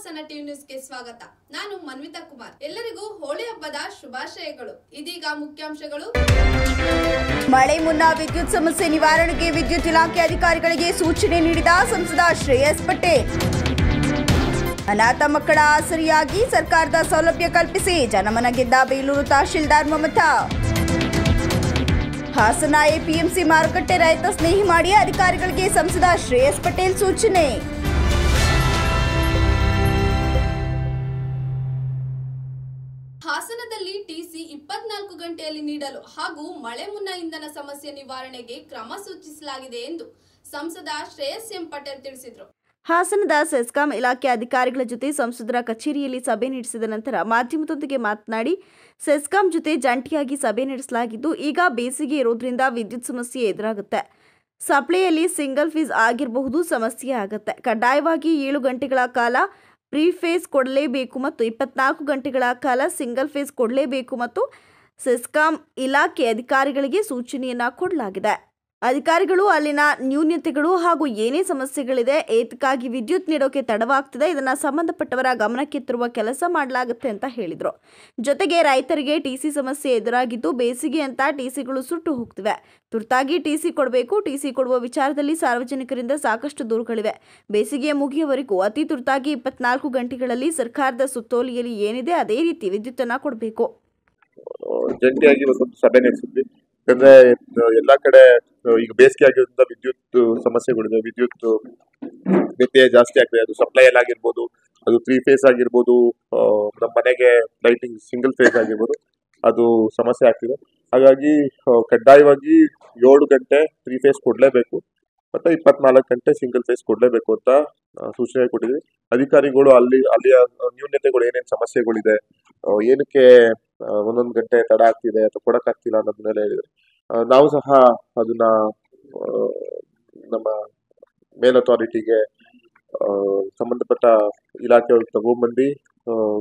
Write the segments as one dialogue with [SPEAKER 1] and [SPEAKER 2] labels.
[SPEAKER 1] Hassan TV ನ್ಯೂಸ್ಗೆ ಸ್ವಾಗತ. ನಾನು ಮನ್ವಿತಾ ಕುಮಾರ್. ಎಲ್ಲರಿಗೂ ಹೋಳಿ ಹಬ್ಬದ ಶುಭಾಶಯಗಳು. ಇದೀಗ ಮುಖ್ಯಾಂಶಗಳು.
[SPEAKER 2] ಮಳೆ ಮುನ್ನ ವಿದ್ಯುತ್ ಸಮಸ್ಯೆ ನಿವಾರಣೆಗೆ ವಿದ್ಯುತ್ ಇಲಾಖೆ ಅಧಿಕಾರಿಗಳಿಗೆ ಸೂಚನೆ ನೀಡಿದ ಸಂಸದ ಶ್ರೇಯಸ್ ಪಟೇಲ್. ಅನಾಥ ಮಕ್ಕಳ ಆಸರೆಯಾಗಿ ಸರ್ಕಾರದ ಸೌಲಭ್ಯ ಕಲ್ಪಿಸಿ ಜನಮನ ಗೆದ್ದ ಬೇಲೂರು ತಹಶೀಲ್ದಾರ್ ಮಮತಾ. ಹಾಸನ ಎಪಿಎಂಸಿ ಮಾರುಕಟ್ಟೆ ರೈತ ಸ್ನೇಹಿ ಮಾಡಿ ಅಧಿಕಾರಿಗಳಿಗೆ ಸಂಸದ ಶ್ರೇಯಸ್ ಪಟೇಲ್ ಸೂಚನೆ.
[SPEAKER 1] ಹಾಸನದಲ್ಲಿ ಟಿಸಿ 24 ಗಂಟೆಯಲ್ಲಿ ನೀಡಲು ಹಾಗೂ ಮಳೆ ಮುನ್ನ ಇಂಧನ ಸಮಸ್ಯೆ ನಿವಾರಣೆಗೆ ಕ್ರಮ ಸೂಚಿಸಲಾಗಿದೆ ಎಂದು ಸಂಸದ ಶ್ರೇಯಸ್ ಎಂ ಪಟೇಲ್ ತಿಳಿಸಿದರು.
[SPEAKER 2] ಹಾಸನದ ಸೆಸ್ಕಾಂ ಇಲಾಖೆ ಅಧಿಕಾರಿಗಳ ಜೊತೆ ಸಂಸದರ ಕಚೇರಿಯಲ್ಲಿ ಸಭೆ ನಡೆಸಿದ ನಂತರ ಮಾಧ್ಯಮದೊಂದಿಗೆ ಮಾತನಾಡಿ, ಸೆಸ್ಕಾಂ ಜೊತೆ ಜಂಟಿಯಾಗಿ ಸಭೆ ನಡೆಸಲಾಗಿದ್ದು, ಈಗ ಬೇಸಿಗೆ ಇರೋದ್ರಿಂದ ವಿದ್ಯುತ್ ಸಮಸ್ಯೆ ಎದುರಾಗುತ್ತೆ. ಸಪ್ಲೈಯಲ್ಲಿ ಸಿಂಗಲ್ ಫೇಸ್ ಆಗಿರಬಹುದು, ಸಮಸ್ಯೆ ಆಗುತ್ತೆ. ಕಡ್ಡಾಯವಾಗಿ 7 ಗಂಟೆಗಳ ಕಾಲ ಪ್ರೀ ಫೇಸ್ ಕೊಡಲೇಬೇಕು ಮತ್ತು 24 ಗಂಟೆಗಳ ಕಾಲ ಸಿಂಗಲ್ ಫೇಸ್ ಕೊಡಲೇಬೇಕು ಮತ್ತು ಸೆಸ್ಕಾಂ ಇಲಾಖೆ ಅಧಿಕಾರಿಗಳಿಗೆ ಸೂಚನೆಯನ್ನ ಕೊಡಲಾಗಿದೆ. ಅಧಿಕಾರಿಗಳು ಅಲ್ಲಿನ ನ್ಯೂನತೆಗಳು ಹಾಗೂ ಏನೇ ಸಮಸ್ಯೆಗಳಿದೆ, ಏತಕ್ಕಾಗಿ ವಿದ್ಯುತ್ ನೀಡೋಕೆ ತಡವಾಗ್ತಿದೆ, ಇದನ್ನ ಸಂಬಂಧಪಟ್ಟವರ ಗಮನಕ್ಕೆ ತರುವ ಕೆಲಸ ಮಾಡಲಾಗುತ್ತೆ ಅಂತ ಹೇಳಿದರು. ಜೊತೆಗೆ ರೈತರಿಗೆ ಟಿಸಿ ಸಮಸ್ಯೆ ಎದುರಾಗಿದ್ದು, ಬೇಸಿಗೆ ಅಂತ ಟಿಸಿಗಳು ಸುಟ್ಟು ಹೋಗ್ತಿವೆ. ತುರ್ತಾಗಿ ಟಿಸಿ ಕೊಡಬೇಕು. ಟಿಸಿ ಕೊಡುವ ವಿಚಾರದಲ್ಲಿ ಸಾರ್ವಜನಿಕರಿಂದ ಸಾಕಷ್ಟು ದೂರುಗಳಿವೆ. ಬೇಸಿಗೆ ಮುಗಿಯುವವರೆಗೂ ಅತಿ ತುರ್ತಾಗಿ 24 ಗಂಟೆಗಳಲ್ಲಿ ಸರ್ಕಾರದ ಸುತ್ತೋಲೆಯಲ್ಲಿ ಏನಿದೆ ಅದೇ ರೀತಿ ವಿದ್ಯುತ್ ಅನ್ನ ಕೊಡಬೇಕು.
[SPEAKER 3] ಜಂಟಿಯಾಗಿ ಒಂದು ಸಭೆ ನಡೆಸಿದ್ವಿ. ಯಾಕಂದ್ರೆ ಎಲ್ಲಾ ಕಡೆ ಈಗ ಬೇಸಿಗೆ ಆಗಿರೋದ್ರಿಂದ ವಿದ್ಯುತ್ ಸಮಸ್ಯೆಗಳಿದೆ. ವಿದ್ಯುತ್ ವ್ಯತ್ಯಯ ಜಾಸ್ತಿ ಆಗ್ತದೆ. ಅದು ಸಪ್ಲೈ ಅಲ್ಲಿ ಆಗಿರ್ಬೋದು, ಅದು 3 ಫೇಸ್ ಆಗಿರ್ಬೋದು, ನಮ್ಮ ಮನೆಗೆ ಲೈಟಿಂಗ್ ಸಿಂಗಲ್ ಫೇಸ್ ಆಗಿರ್ಬೋದು, ಅದು ಸಮಸ್ಯೆ ಆಗ್ತಿದೆ. ಹಾಗಾಗಿ ಕಡ್ಡಾಯವಾಗಿ 7 ಗಂಟೆ 3 ಫೇಸ್ ಕೊಡ್ಲೇಬೇಕು ಮತ್ತೆ 24 ಗಂಟೆ ಸಿಂಗಲ್ ಫೇಸ್ ಕೊಡ್ಲೇಬೇಕು ಅಂತ ಸೂಚನೆ ಕೊಟ್ಟಿದ್ವಿ. ಅಧಿಕಾರಿಗಳು ಅಲ್ಲಿಯ ನ್ಯೂನತೆಗಳು ಏನೇನು ಸಮಸ್ಯೆಗಳಿದೆ, ಏನಕ್ಕೆ ಒಂದೊಂದು ಗಂಟೆ ತಡ ಆಗ್ತಿದೆ ಅಥವಾ ಕೊಡಕ್ಕಾಗ್ತಿಲ್ಲ ಅನ್ನೋದನ್ನೆಲ್ಲ ಹೇಳಿದ್ರೆ, ನಾವು ಸಹ ಅದನ್ನ ನಮ್ಮ ಮೇಲ್ ಅಥಾರಿಟಿಗೆ ಸಂಬಂಧಪಟ್ಟ ಇಲಾಖೆಯವ್ರಿಗೆ ತಗೊಂಡ್ಬಂದು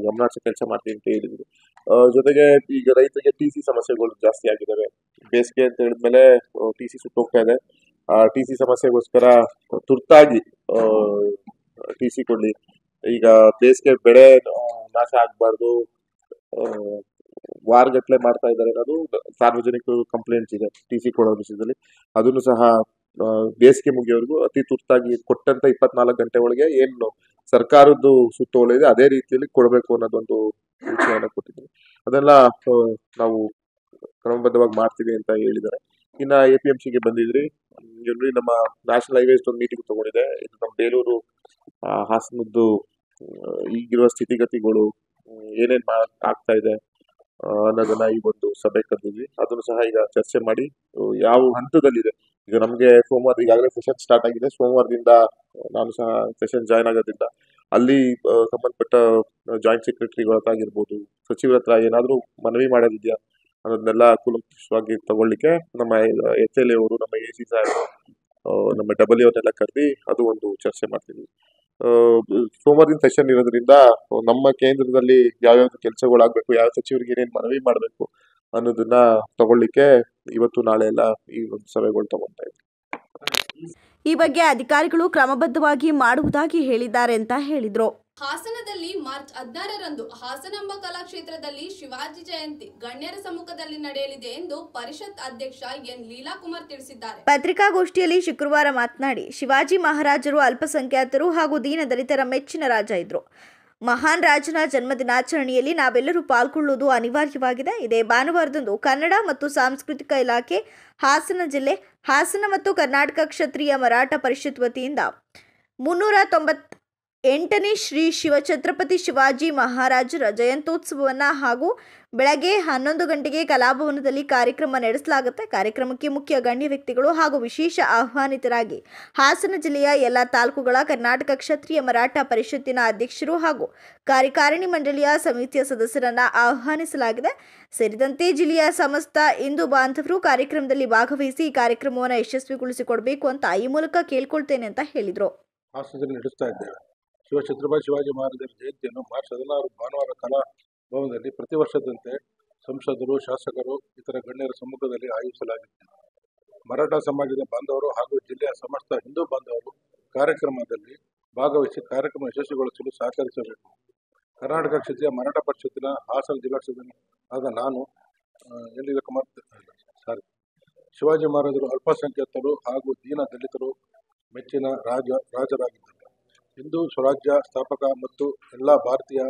[SPEAKER 3] ಗಮನ ಹರಿಸೋ ಕೆಲಸ ಮಾಡ್ತೀವಿ ಅಂತ ಹೇಳಿದ್ರು. ಜೊತೆಗೆ ಈಗ ರೈತರಿಗೆ ಟಿಸಿ ಸಮಸ್ಯೆಗಳು ಜಾಸ್ತಿ ಆಗಿದ್ದಾವೆ. ಬೇಸಿಗೆ ಅಂತ ಹೇಳಿದ್ಮೇಲೆ ಟಿಸಿ ಸುಟ್ಟೋಗ್ತಾ ಇದೆ. ಟಿಸಿ ಸಮಸ್ಯೆಗೋಸ್ಕರ ತುರ್ತಾಗಿ ಟಿಸಿ ಕೊಡ್ಲಿ. ಈಗ ಬೇಸಿಗೆ ಬೆಳೆ ನಾಶ ಆಗ್ಬಾರ್ದು, ವಾರಗಟ್ಲೆ ಮಾಡ್ತಾ ಇದ್ದಾರೆ ಅನ್ನೋದು ಸಾರ್ವಜನಿಕರು ಕಂಪ್ಲೇಂಟ್ಸ್ ಇದೆ ಟಿಸಿ ಕೊಡೋ ವಿಷಯದಲ್ಲಿ. ಅದನ್ನು ಸಹ ಬೇಸಿಗೆ ಮುಗಿಯೋವರೆಗೂ ಅತಿ ತುರ್ತಾಗಿ ಕೊಟ್ಟಂತ 24 ಗಂಟೆ ಒಳಗೆ ಏನು ಸರ್ಕಾರದ್ದು ಸುತ್ತೋಲೆ ಇದೆ ಅದೇ ರೀತಿಯಲ್ಲಿ ಕೊಡಬೇಕು ಅನ್ನೋದೊಂದು ಸೂಚನೆಯನ್ನು ಕೊಟ್ಟಿದ್ದೀವಿ. ಅದೆಲ್ಲ ನಾವು ಕ್ರಮಬದ್ಧವಾಗಿ ಮಾಡ್ತೀವಿ ಅಂತ ಹೇಳಿದ್ದಾರೆ. ಇನ್ನ ಎಪಿಎಂಸಿಗೆ ಬಂದಿದ್ರಿ, ನಮ್ಮ ನ್ಯಾಷನಲ್ ಹೈವೇಸ್ ಒಂದು ಮೀಟಿಂಗ್ ತಗೊಂಡಿದೆ. ಇದು ನಮ್ಮ ಬೇಲೂರು ಹಾಸನದ್ದು ಈಗಿರುವ ಸ್ಥಿತಿಗತಿಗಳು ಏನೇನ್ ಆಗ್ತಾ ಇದೆ ಅನ್ನೋದನ್ನ ಈ ಒಂದು ಸಭೆ ಕರೆದಿದ್ವಿ. ಅದನ್ನು ಸಹ ಈಗ ಚರ್ಚೆ ಮಾಡಿ ಯಾವ ಹಂತದಲ್ಲಿದೆ. ಈಗ ನಮ್ಗೆ ಸೋಮವಾರ ಈಗಾಗಲೇ ಸೆಷನ್ ಸ್ಟಾರ್ಟ್ ಆಗಿದೆ. ಸೋಮವಾರದಿಂದ ನಾನು ಸಹ ಸೆಷನ್ ಜಾಯ್ನ್ ಆಗೋದ್ರಿಂದ ಅಲ್ಲಿ ಸಂಬಂಧಪಟ್ಟ ಜಾಯಿಂಟ್ ಸೆಕ್ರೆಟರಿಗಳಾಗಿರ್ಬೋದು, ಸಚಿವರ ಹತ್ರ ಏನಾದ್ರೂ ಮನವಿ ಮಾಡೋದಿದೆಯಾ ಅನ್ನೋದನ್ನೆಲ್ಲ ಕೂಲಂಕಷವಾಗಿ ತಗೊಳ್ಳಿಕ್ಕೆ ನಮ್ಮ HLA ಅವರು, ನಮ್ಮ AC ಸಾಹೇಬರು, ನಮ್ಮ WA ಅವ್ರನ್ನೆಲ್ಲ ಕರೆದಿ ಅದು ಒಂದು ಚರ್ಚೆ ಮಾಡ್ತೀವಿ. ಸೋಮವಾರದಿಂದ ಸೆಷನ್ ಇರೋದ್ರಿಂದ ನಮ್ಮ ಕೇಂದ್ರದಲ್ಲಿ ಯಾವ್ಯಾವ್ದು ಕೆಲಸಗಳಾಗಬೇಕು, ಯಾವ ಸಚಿವರಿಗೆ ಏನೇನು ಮನವಿ ಮಾಡಬೇಕು ಅನ್ನೋದನ್ನ ತಗೊಳ್ಳಿಕ್ಕೆ ಇವತ್ತು ನಾಳೆ ಎಲ್ಲ ಈ ಒಂದು ಸಭೆಗಳು ತಗೊಂತಾ ಇದ್ದೀವಿ.
[SPEAKER 2] ಈ ಬಗ್ಗೆ ಅಧಿಕಾರಿಗಳು ಕ್ರಮಬದ್ಧವಾಗಿ ಮಾಡುವುದಾಗಿ ಹೇಳಿದ್ದಾರೆ ಅಂತ ಹೇಳಿದ್ರು.
[SPEAKER 1] ಹಾಸನದಲ್ಲಿ ಮಾರ್ಚ್ 16ರಂದು ಹಾಸನಾಂಬ ಕಲಾಕ್ಷೇತ್ರದಲ್ಲಿ ಶಿವಾಜಿ ಜಯಂತಿ ಗಣ್ಯರ ಸಮ್ಮುಖದಲ್ಲಿ ನಡೆಯಲಿದೆ ಎಂದು ಪರಿಷತ್ ಅಧ್ಯಕ್ಷ ಎನ್ ಲೀಲಾಕುಮಾರ್ ತಿಳಿಸಿದ್ದಾರೆ.
[SPEAKER 2] ಪತ್ರಿಕಾಗೋಷ್ಠಿಯಲ್ಲಿ ಶುಕ್ರವಾರ ಮಾತನಾಡಿ, ಶಿವಾಜಿ ಮಹಾರಾಜರು ಅಲ್ಪಸಂಖ್ಯಾತರು ಹಾಗೂ ದೀನದಲಿತರ ಮೆಚ್ಚಿನ ರಾಜ ಇದ್ರು. ಮಹಾನ್ ರಾಜನ ಜನ್ಮದಿನಾಚರಣೆಯಲ್ಲಿ ನಾವೆಲ್ಲರೂ ಪಾಲ್ಗೊಳ್ಳುವುದು ಅನಿವಾರ್ಯವಾಗಿದೆ. ಇದೇ ಭಾನುವಾರದಂದು ಕನ್ನಡ ಮತ್ತು ಸಾಂಸ್ಕೃತಿಕ ಇಲಾಖೆ ಹಾಸನ ಜಿಲ್ಲೆ, ಹಾಸನ ಮತ್ತು ಕರ್ನಾಟಕ ಕ್ಷತ್ರಿಯ ಮರಾಠ ಪರಿಷತ್ ವತಿಯಿಂದ 398ನೇ ಶ್ರೀ ಶಿವಛತ್ರಪತಿ ಶಿವಾಜಿ ಮಹಾರಾಜರ ಜಯಂತ್ಯೋತ್ಸವವನ್ನು ಹಾಗೂ ಬೆಳಗ್ಗೆ 11 ಗಂಟೆಗೆ ಕಲಾಭವನದಲ್ಲಿ ಕಾರ್ಯಕ್ರಮ ನಡೆಸಲಾಗುತ್ತೆ. ಕಾರ್ಯಕ್ರಮಕ್ಕೆ ಮುಖ್ಯ ಗಣ್ಯ ವ್ಯಕ್ತಿಗಳು ಹಾಗೂ ವಿಶೇಷ ಆಹ್ವಾನಿತರಾಗಿ ಹಾಸನ ಜಿಲ್ಲೆಯ ಎಲ್ಲ ತಾಲೂಕುಗಳ ಕರ್ನಾಟಕ ಕ್ಷತ್ರಿಯ ಮರಾಠ ಪರಿಷತ್ತಿನ ಅಧ್ಯಕ್ಷರು ಹಾಗೂ ಕಾರ್ಯಕಾರಿಣಿ ಮಂಡಳಿಯ ಸಮಿತಿಯ ಸದಸ್ಯರನ್ನು ಆಹ್ವಾನಿಸಲಾಗಿದೆ. ಸೇರಿದಂತೆ ಜಿಲ್ಲೆಯ ಸಮಸ್ತ ಹಿಂದೂ ಬಾಂಧವರು ಕಾರ್ಯಕ್ರಮದಲ್ಲಿ ಭಾಗವಹಿಸಿ ಈ ಕಾರ್ಯಕ್ರಮವನ್ನು ಯಶಸ್ವಿಗೊಳಿಸಿಕೊಡಬೇಕು ಅಂತ ಈ ಮೂಲಕ ಕೇಳ್ಕೊಳ್ತೇನೆ ಅಂತ ಹೇಳಿದರು.
[SPEAKER 4] ಹಾಸನದಲ್ಲಿ ನಡೆಸ್ತಾ ಇದ್ದೇವೆ. ಶಿವಛತ್ರಪತಿ ಶಿವಾಜಿ ಮಹಾರಾಜರ ಜಯಂತಿಯನ್ನು ಮಾರ್ಚ್ 16 ಭಾನುವಾರ ಕಲಾ ಭವನದಲ್ಲಿ ಪ್ರತಿ ವರ್ಷದಂತೆ ಸಂಸದರು, ಶಾಸಕರು, ಇತರ ಗಣ್ಯರ ಸಮ್ಮುಖದಲ್ಲಿ ಆಯೋಜಿಸಲಾಗಿತ್ತು. ಮರಾಠ ಸಮಾಜದ ಬಾಂಧವರು ಹಾಗೂ ಜಿಲ್ಲೆಯ ಸಮಸ್ತ ಹಿಂದೂ ಬಾಂಧವರು ಕಾರ್ಯಕ್ರಮದಲ್ಲಿ ಭಾಗವಹಿಸಿ ಕಾರ್ಯಕ್ರಮ ಯಶಸ್ವಿಗೊಳಿಸಲು ಸಹಕರಿಸಬೇಕು. ಕರ್ನಾಟಕ ಕ್ಷೇತ್ರೀಯ ಮರಾಠ ಪರಿಷತ್ತಿನ ಹಾಸನ ಜಿಲ್ಲಾ ಸದಸ್ಯನಾದ ನಾನು ಎನ್ ಲೀಲಾಕುಮಾರ್ ಶಿವಾಜಿ ಮಹಾರಾಜರು ಅಲ್ಪಸಂಖ್ಯಾತರು ಹಾಗೂ ದೀನ ದಲಿತರು ಮೆಚ್ಚಿನ ರಾಜರಾಗಿದ್ದರು. ಹಿಂದೂ ಸ್ವರಾಜ್ಯ ಸ್ಥಾಪಕ ಮತ್ತು ಎಲ್ಲ ಭಾರತೀಯ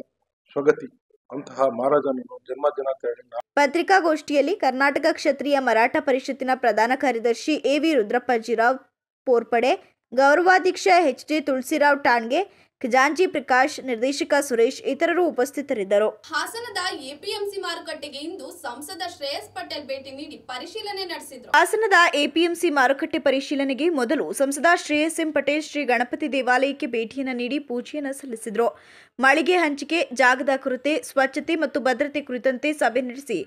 [SPEAKER 4] ಸ್ವಗತಿ ಅಂತಹ ಮಹಾರಾಜನನ್ನು ಜನ್ಮದಿನಾಚರಣೆ.
[SPEAKER 2] ಪತ್ರಿಕಾಗೋಷ್ಠಿಯಲ್ಲಿ ಕರ್ನಾಟಕ ಕ್ಷತ್ರಿಯ ಮರಾಠ ಪರಿಷತ್ತಿನ ಪ್ರಧಾನ ಕಾರ್ಯದರ್ಶಿ ಎ.ವಿ. ರುದ್ರಪ್ಪಾಜಿರಾವ್ ಪೋರ್ಪಡೆ, ಗೌರವಾಧ್ಯಕ್ಷ ಎಚ್.ಜೆ. ತುಳಸಿರಾವ್ ಟಾಣ್ಗೆ, ಖಜಾಂಚಿ ಪ್ರಕಾಶ್, ನಿರ್ದೇಶಕ ಸುರೇಶ್ ಇತರರು ಉಪಸ್ಥಿತರಿದ್ದರು.
[SPEAKER 1] ಹಾಸನದ ಎಪಿಎಂಸಿ ಮಾರುಕಟ್ಟೆಗೆ ಇಂದು ಸಂಸದ ಶ್ರೇಯಸ್ ಪಟೇಲ್ ಭೇಟಿ ನೀಡಿ ಪರಿಶೀಲನೆ ನಡೆಸಿದರು.
[SPEAKER 2] ಹಾಸನದ ಎಪಿಎಂಸಿ ಮಾರುಕಟ್ಟೆ ಪರಿಶೀಲನೆಗೆ ಮೊದಲು ಸಂಸದ ಶ್ರೇಯಸ್ ಎಂ ಪಟೇಲ್ ಶ್ರೀ ಗಣಪತಿ ದೇವಾಲಯಕ್ಕೆ ಭೇಟಿಯನ್ನು ನೀಡಿ ಪೂಜೆಯನ್ನು ಸಲ್ಲಿಸಿದರು. ಮಳಿಗೆ ಹಂಚಿಕೆ, ಜಾಗದ ಕೊರತೆ, ಸ್ವಚ್ಛತೆ ಮತ್ತು ಭದ್ರತೆ ಕುರಿತಂತೆ ಸಭೆ ನಡೆಸಿ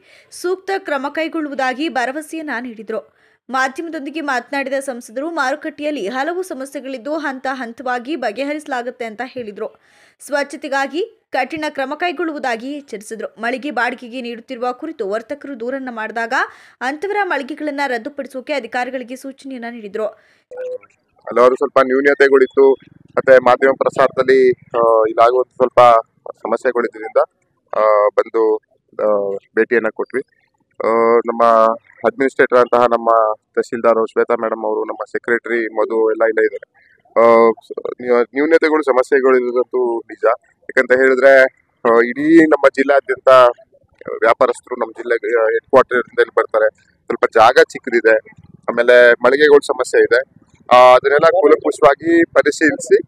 [SPEAKER 2] ಸೂಕ್ತ ಕ್ರಮ ಕೈಗೊಳ್ಳುವುದಾಗಿ ಭರವಸೆಯನ್ನ ನೀಡಿದರು. ಮಾಧ್ಯಮದೊಂದಿಗೆ ಮಾತನಾಡಿದ ಸಂಸದರು, ಮಾರುಕಟ್ಟೆಯಲ್ಲಿ ಹಲವು ಸಮಸ್ಯೆಗಳಿದ್ದು ಹಂತ ಹಂತವಾಗಿ ಬಗೆಹರಿಸಲಾಗುತ್ತೆ ಅಂತ ಹೇಳಿದರು. ಸ್ವಚ್ಛತೆಗಾಗಿ ಕಠಿಣ ಕ್ರಮ ಕೈಗೊಳ್ಳುವುದಾಗಿ ಎಚ್ಚರಿಸಿದರು. ಮಳಿಗೆ ಬಾಡಿಗೆಗೆ ನೀಡುತ್ತಿರುವ ಕುರಿತು ವರ್ತಕರು ದೂರನ್ನ ಮಾಡಿದಾಗ ಅಂತವರ ಮಳಿಗೆಗಳನ್ನು ರದ್ದುಪಡಿಸೋಕೆ ಅಧಿಕಾರಿಗಳಿಗೆ ಸೂಚನೆಯನ್ನ ನೀಡಿದರು.
[SPEAKER 3] ಹಲವಾರು ಸ್ವಲ್ಪ ನ್ಯೂನತೆಗಳಿತ್ತು, ಮತ್ತೆ ಮಾಧ್ಯಮ ಪ್ರಸಾರದಲ್ಲಿ ಇದಾಗುವಂತ ಸ್ವಲ್ಪ ಸಮಸ್ಯೆಗಳಿದ್ದರಿಂದ ಬಂದು ಭೇಟಿಯನ್ನ ಕೊಟ್ವಿ. ನಮ್ಮ ಅಡ್ಮಿನಿಸ್ಟ್ರೇಟರ್ ಅಂತಹ ನಮ್ಮ ತಹಸೀಲ್ದಾರ್ ಶ್ವೇತಾ ಮೇಡಮ್ ಅವರು, ನಮ್ಮ ಸೆಕ್ರೆಟರಿ ಮಧು ಎಲ್ಲ ಇದ್ದಾರೆ. ನ್ಯೂನತೆಗಳು ಸಮಸ್ಯೆಗಳು ಇರೋದಂತೂ ನಿಜ. ಯಾಕಂತ ಹೇಳಿದ್ರೆ ಇಡೀ ನಮ್ಮ ಜಿಲ್ಲಾದ್ಯಂತ ವ್ಯಾಪಾರಸ್ಥರು ನಮ್ಮ ಜಿಲ್ಲೆಗೆ ಹೆಡ್ ಕ್ವಾರ್ಟರ್ ಬರ್ತಾರೆ. ಸ್ವಲ್ಪ ಜಾಗ ಚಿಕ್ಕದಿದೆ, ಆಮೇಲೆ ಮಳಿಗೆಗಳ ಸಮಸ್ಯೆ ಇದೆ. ಅದನ್ನೆಲ್ಲ ಕೂಲಂಕುಷವಾಗಿ ಪರಿಶೀಲಿಸಿ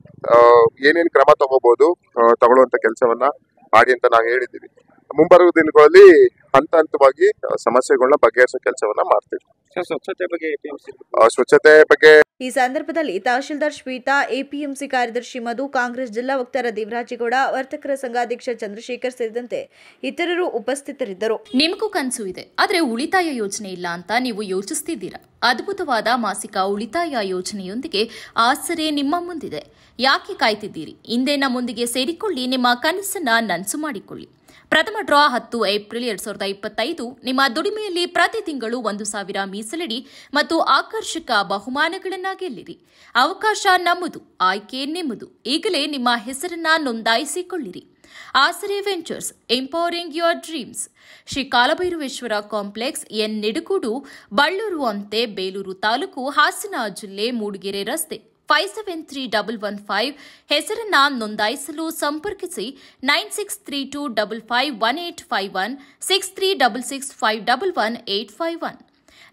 [SPEAKER 3] ಏನೇನು ಕ್ರಮ ತಗೊಳ್ಳುವಂತ ಕೆಲಸವನ್ನ ಮಾಡಿ ಅಂತ ನಾವು ಹೇಳಿದ್ದೀವಿ. ಮುಂಬರುವ ದಿನಗಳಲ್ಲಿ ಹಂತ ಹಂತವಾಗಿ ಸಮಸ್ಯೆಗಳನ್ನ ಬಗೆಹರಿಸೋ ಕೆಲಸವನ್ನ ಮಾಡ್ತೀವಿ. ಸ್ವಚ್ಛತೆ ಬಗ್ಗೆ
[SPEAKER 2] ಈ ಸಂದರ್ಭದಲ್ಲಿ ತಹಶೀಲ್ದಾರ್ ಶ್ವೇತಾ, ಎಪಿಎಂಸಿ ಕಾರ್ಯದರ್ಶಿ ಮಧು, ಕಾಂಗ್ರೆಸ್ ಜಿಲ್ಲಾ ವಕ್ತಾರ ದೇವರಾಜೇಗೌಡ, ವರ್ತಕರ ಸಂಘಾಧ್ಯಕ್ಷ ಚಂದ್ರಶೇಖರ್ ಸೇರಿದಂತೆ ಇತರರು ಉಪಸ್ಥಿತರಿದ್ದರು.
[SPEAKER 5] ನಿಮಗೂ ಕನಸು ಇದೆ, ಆದರೆ ಉಳಿತಾಯ ಯೋಜನೆ ಇಲ್ಲ ಅಂತ ನೀವು ಯೋಚಿಸ್ತಿದ್ದೀರಾ? ಅದ್ಭುತವಾದ ಮಾಸಿಕ ಉಳಿತಾಯ ಯೋಜನೆಯೊಂದಿಗೆ ಆಸರೆ ನಿಮ್ಮ ಮುಂದಿದೆ. ಯಾಕೆ ಕಾಯ್ತಿದ್ದೀರಿ? ಹಿಂದೆ ನಮ್ಮೊಂದಿಗೆ ಸೇರಿಕೊಳ್ಳಿ, ನಿಮ್ಮ ಕನಸನ್ನ ನನಸು ಮಾಡಿಕೊಳ್ಳಿ. ಪ್ರಥಮ ಡ್ರಾ 10 ಏಪ್ರಿಲ್ 2025. ನಿಮ್ಮ ದುಡಿಮೆಯಲ್ಲಿ ಪ್ರತಿ ತಿಂಗಳು 1,000 ಮೀಸಲಿಡಿ ಮತ್ತು ಆಕರ್ಷಕ ಬಹುಮಾನಗಳನ್ನ ಗೆಲ್ಲಿರಿ. ಅವಕಾಶ ನಮ್ಮದು, ಆಯ್ಕೆ ನಿಮ್ಮದು. ಈಗಲೇ ನಿಮ್ಮ ಹೆಸರನ್ನ ನೋಂದಾಯಿಸಿಕೊಳ್ಳಿರಿ. Aasare ventures, empowering your dreams. Shri Kalabhairaveshwara complex, N Nidagudu, Ballur ಅಂತೆ, ಬೇಲೂರು ತಾಲೂಕು, ಹಾಸನ ಜಿಲ್ಲೆ, ಮೂಡಿಗೆರೆ ರಸ್ತೆ, 573115. ಹೆಸರನ್ನ ನೋಂದಾಯಿಸಲು ಸಂಪರ್ಕಿಸಿ 9632551851, 6366511851.